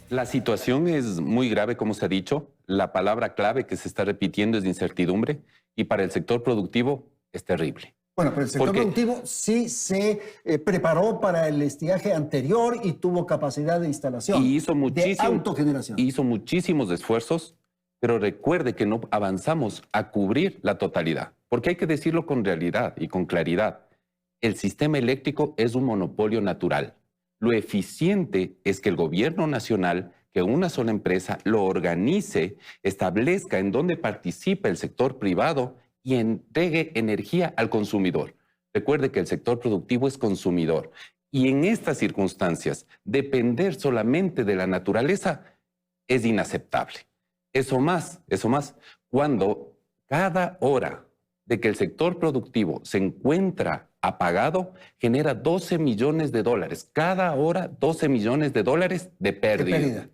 La situación es muy grave, como se ha dicho. La palabra clave que se está repitiendo es incertidumbre y para el sector productivo es terrible. Bueno, pero el sector Porque- productivo sí se preparó para el estiaje anterior y tuvo capacidad de instalación, Y hizo de autogeneración. hizo muchísimos esfuerzos, pero recuerde que no avanzamos a cubrir la totalidad, porque hay que decirlo con realidad y con claridad. El sistema eléctrico es un monopolio natural. Lo eficiente es que el gobierno nacional, que una sola empresa lo organice, establezca en dónde participa el sector privado y entregue energía al consumidor. Recuerde que el sector productivo es consumidor. Y en estas circunstancias, depender solamente de la naturaleza es inaceptable. Eso más, cuando cada hora de que el sector productivo se encuentra apagado, genera 12 millones de dólares. Cada hora, 12 millones de dólares de pérdida.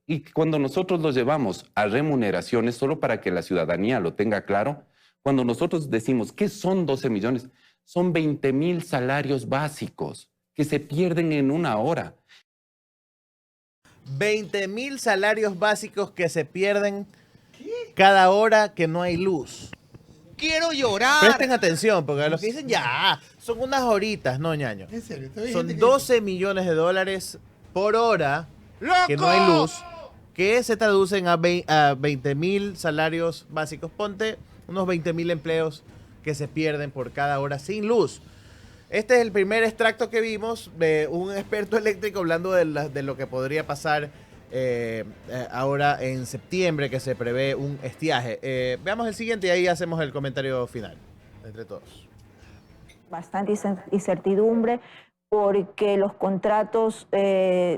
Y cuando nosotros los llevamos a remuneraciones, solo para que la ciudadanía lo tenga claro, cuando nosotros decimos, ¿qué son 12 millones? Son 20,000 salarios básicos que se pierden en una hora. 20,000 salarios básicos que se pierden cada hora que no hay luz. ¡Quiero llorar! Presten atención, porque los que dicen, ya, son unas horitas, no, ñaño. En serio, todavía hay Son gente que- 12 millones de dólares por hora que no hay ¡Loco! luz, que se traducen a 20,000 salarios básicos. Ponte unos 20,000 empleos que se pierden por cada hora sin luz. Este es el primer extracto que vimos de un experto eléctrico hablando de lo que podría pasar ahora en septiembre, que se prevé un estiaje. Veamos el siguiente y ahí hacemos el comentario final entre todos. Bastante incertidumbre porque los contratos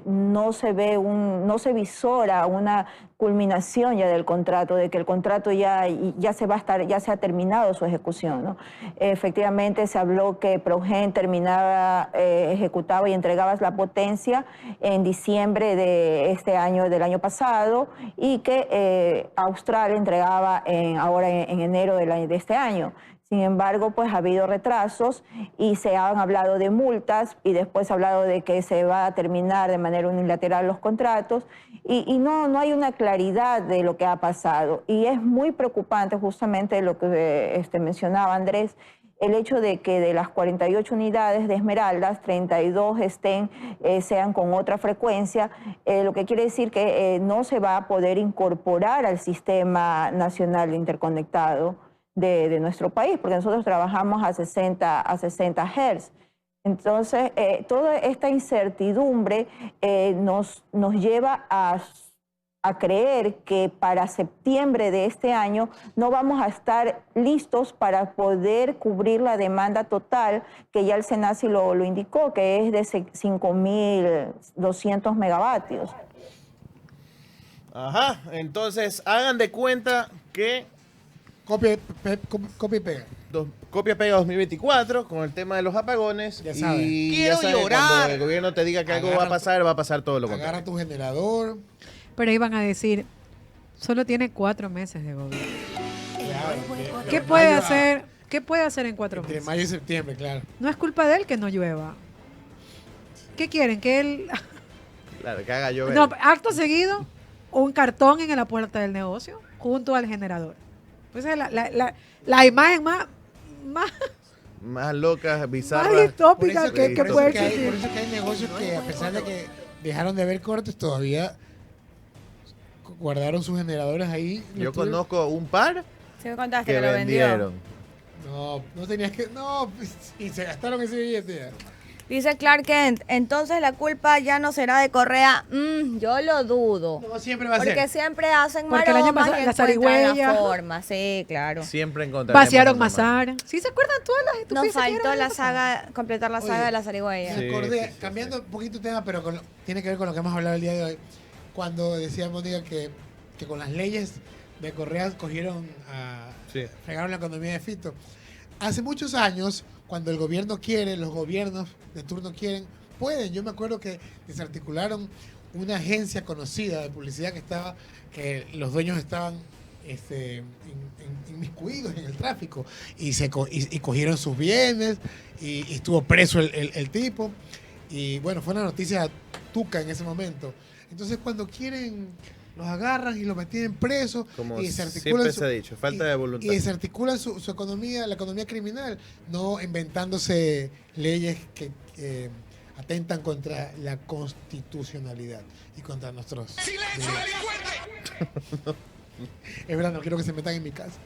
no se ve no se visora una culminación ya del contrato, de que el contrato ya se va a estar, ya se ha terminado su ejecución, ¿no? Efectivamente se habló que Progen terminaba, ejecutaba y entregaba la potencia en diciembre de este año, del año pasado, y que Austral entregaba ahora en enero de este año. Sin embargo, pues ha habido retrasos y se han hablado de multas y después se ha hablado de que se va a terminar de manera unilateral los contratos y no hay una claridad de lo que ha pasado. Y es muy preocupante justamente lo que mencionaba Andrés, el hecho de que de las 48 unidades de Esmeraldas, 32 sean con otra frecuencia, lo que quiere decir que no se va a poder incorporar al sistema nacional interconectado de nuestro país, porque nosotros trabajamos a 60 Hz. Entonces, toda esta incertidumbre nos lleva a a creer que para septiembre de este año no vamos a estar listos para poder cubrir la demanda total, que ya el SENACI lo indicó, que es de 5.200 megavatios. Ajá, entonces hagan de cuenta que... Copia y pega. Copia pega 2024 con el tema de los apagones. Ya saben. Y Quiero ya saben, llorar. cuando el gobierno te diga que algo va a pasar todo lo contrario. Agarra tu generador. Pero iban a decir, solo tiene 4 meses de gobierno. ¿Qué puede hacer? ¿Qué puede hacer en 4 Entre meses? mayo y septiembre, claro. No es culpa de él que no llueva. ¿Qué quieren? Que él... Claro, que haga llover. No, acto seguido, un cartón en la puerta del negocio junto al generador. Pues es la imagen más Más locas, más bizarras. distópica que Por puede eso que existir. hay negocios que, a pesar de que dejaron de ver cortes, todavía guardaron sus generadores ahí. Yo conozco un par Se me contaste que que lo vendió. vendieron. No tenías que... No, y se gastaron ese billete ya. Dice Clark Kent, entonces la culpa ya no será de Correa. Yo lo dudo. No, siempre va a ser. Porque siempre hacen Porque el año maromas pasado y la encuentran zarigüeya. la forma. Sí, claro. Siempre encontraremos Vaciaron una Mazar. ¿Sí se acuerdan todas las Nos estupideces que faltó eran la el año pasado? saga, completar la saga Oye, de la zarigüeya. Me acordé, cambiando un poquito de tema, pero tiene que ver con lo que hemos hablado el día de hoy. Cuando decía Mónica que con las leyes de Correa fregaron la economía de Fito. Hace muchos años, cuando el gobierno quiere, los gobiernos de turno quieren, pueden. Yo me acuerdo que desarticularon una agencia conocida de publicidad que los dueños estaban inmiscuidos en el tráfico y cogieron sus bienes y estuvo preso el tipo. Y bueno, fue una noticia tuca en ese momento. Entonces, cuando quieren, los agarran y los mantienen presos Como y desarticulan siempre se ha dicho, falta de voluntad. y desarticulan su economía, la economía criminal, no inventándose leyes que atentan contra la constitucionalidad y contra nuestros derechos. Es verdad, no quiero que se metan en mi casa.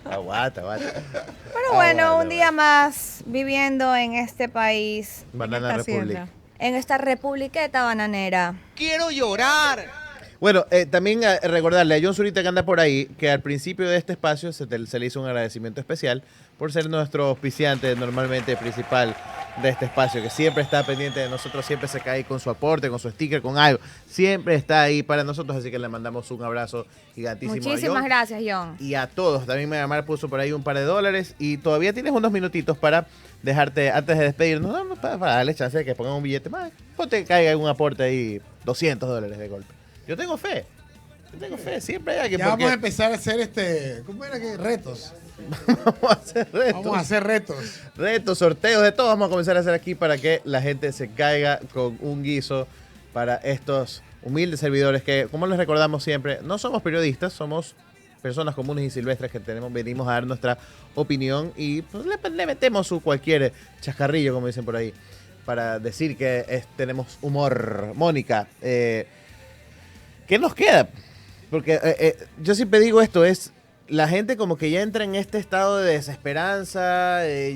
Aguanta. Pero bueno, un día más viviendo en este país, Banana esta Republic. hacienda. en esta republiqueta bananera. Quiero llorar. Bueno, también recordarle a John Zurita que anda por ahí que al principio de este espacio se le hizo un agradecimiento especial por ser nuestro auspiciante normalmente principal de este espacio, que siempre está pendiente de nosotros, siempre se cae con su aporte, con su sticker, con algo. Siempre está ahí para nosotros, así que le mandamos un abrazo gigantísimo a Muchísimas John. gracias, John. Y a todos. También Megamar puso por ahí un par de dólares y todavía tienes unos minutitos para dejarte, antes de despedirnos, para darle chance de que pongan un billete más. Ponte que caiga un aporte ahí, $200 de golpe. Yo tengo fe, siempre hay alguien. Ya vamos a empezar a hacer ¿cómo era que? Retos. Vamos a hacer retos. Vamos a hacer retos. Retos, sorteos, de todo vamos a comenzar a hacer aquí para que la gente se caiga con un guiso para estos humildes servidores que, como les recordamos siempre, no somos periodistas, somos personas comunes y silvestres que venimos a dar nuestra opinión y pues, le metemos cualquier chascarrillo, como dicen por ahí, para decir que tenemos humor. Mónica, ¿qué nos queda? Porque yo siempre digo esto, es la gente como que ya entra en este estado de desesperanza, ¿Qué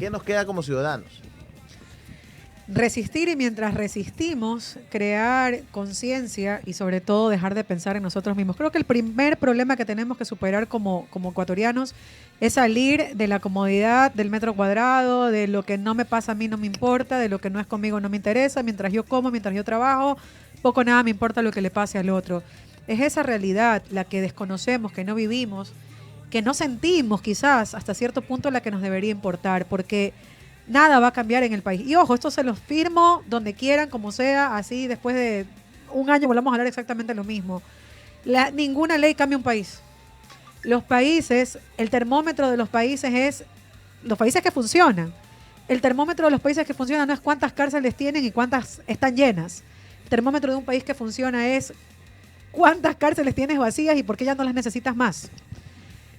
nos queda como ciudadanos? Resistir, y mientras resistimos, crear conciencia y sobre todo dejar de pensar en nosotros mismos. Creo que el primer problema que tenemos que superar como ecuatorianos es salir de la comodidad del metro cuadrado, de lo que no me pasa a mí no me importa, de lo que no es conmigo no me interesa, mientras yo como, mientras yo trabajo, poco o nada me importa lo que le pase al otro. Es esa realidad la que desconocemos, que no vivimos, que no sentimos quizás hasta cierto punto la que nos debería importar, porque nada va a cambiar en el país. Y ojo, esto se los firmo donde quieran, como sea, así después de un año volvamos a hablar exactamente lo mismo. Ninguna ley cambia un país. Los países, el termómetro de los países es los países que funcionan. El termómetro de los países que funcionan no es cuántas cárceles tienen y cuántas están llenas. El termómetro de un país que funciona es cuántas cárceles tienes vacías y por qué ya no las necesitas más.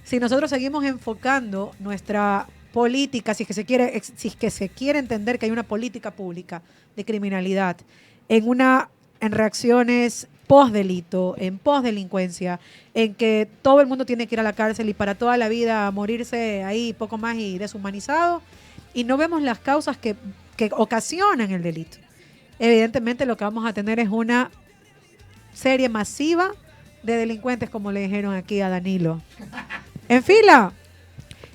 Si nosotros seguimos enfocando nuestra política, si es que se quiere entender que hay una política pública de criminalidad, en reacciones post-delito, en post-delincuencia, en que todo el mundo tiene que ir a la cárcel y para toda la vida morirse ahí poco más y deshumanizado, y no vemos las causas que ocasionan el delito. evidentemente lo que vamos a tener es una serie masiva de delincuentes, como le dijeron aquí a Danilo. En fila,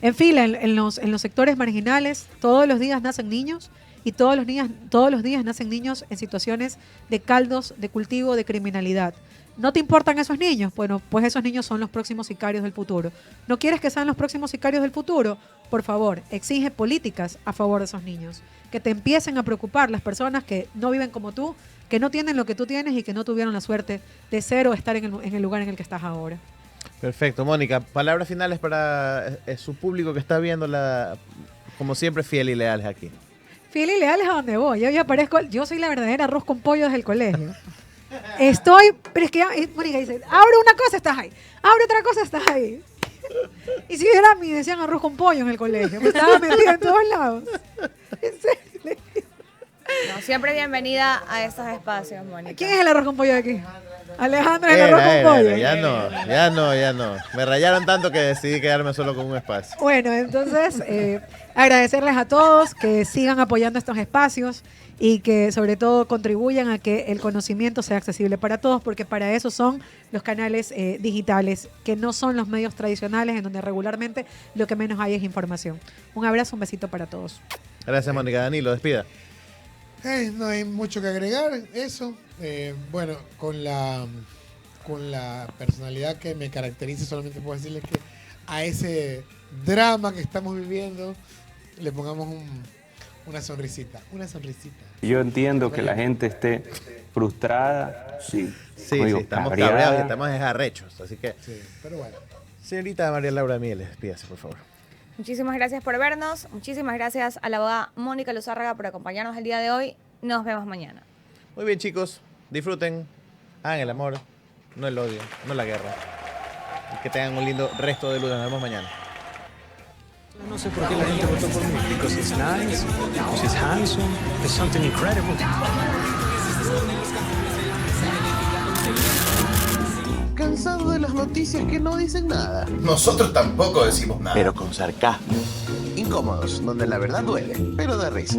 en los sectores marginales, todos los días nacen niños y todos los días nacen niños en situaciones de caldos de cultivo de criminalidad. ¿No te importan esos niños? Bueno, pues esos niños son los próximos sicarios del futuro. ¿No quieres que sean los próximos sicarios del futuro? Por favor, exige políticas a favor de esos niños. Que te empiecen a preocupar las personas que no viven como tú, que no tienen lo que tú tienes y que no tuvieron la suerte de ser o estar en el lugar en el que estás ahora. Perfecto. Mónica, palabras finales para su público que está viéndola, como siempre, fiel y leales aquí. Fiel y leales a donde voy. Yo soy la verdadera arroz con pollo desde el colegio. Pero es que Mónica dice, abre una cosa, estás ahí. Abre otra cosa, estás ahí. Y si era me decían arroz con pollo en el colegio. Me estaba metida en todos lados. En serio. No, siempre bienvenida a estos espacios, Mónica. ¿Quién es el arroz con pollo de aquí? Alejandro es el arroz con pollo. Ya no. Me rayaron tanto que decidí quedarme solo con un espacio. Bueno, entonces, agradecerles a todos que sigan apoyando estos espacios y que sobre todo contribuyan a que el conocimiento sea accesible para todos, porque para eso son los canales digitales, que no son los medios tradicionales en donde regularmente lo que menos hay es información. Un abrazo, un besito para todos. Gracias, Mónica. Danilo, despida. No hay mucho que agregar, eso. Bueno, con la personalidad que me caracteriza, solamente puedo decirles que a ese drama que estamos viviendo le pongamos una sonrisita. Yo entiendo que la gente esté frustrada, sí. Sí, estamos cabreados y estamos arrechos, así que... Sí, pero bueno. Señorita María Laura Mieles, despídase, por favor. Muchísimas gracias por vernos. Muchísimas gracias a la abogada Mónica Luzárraga por acompañarnos el día de hoy. Nos vemos mañana. Muy bien, chicos. Disfruten. Hagan el amor, no el odio, no la guerra. Y que tengan un lindo resto de lunes. Nos vemos mañana. No sé por qué la gente votó por mí. Because it's nice, because it's handsome, there's something incredible. Cansado de las noticias que no dicen nada. Nosotros tampoco decimos nada. Pero con sarcasmo. Incómodos, donde la verdad duele, pero da risa.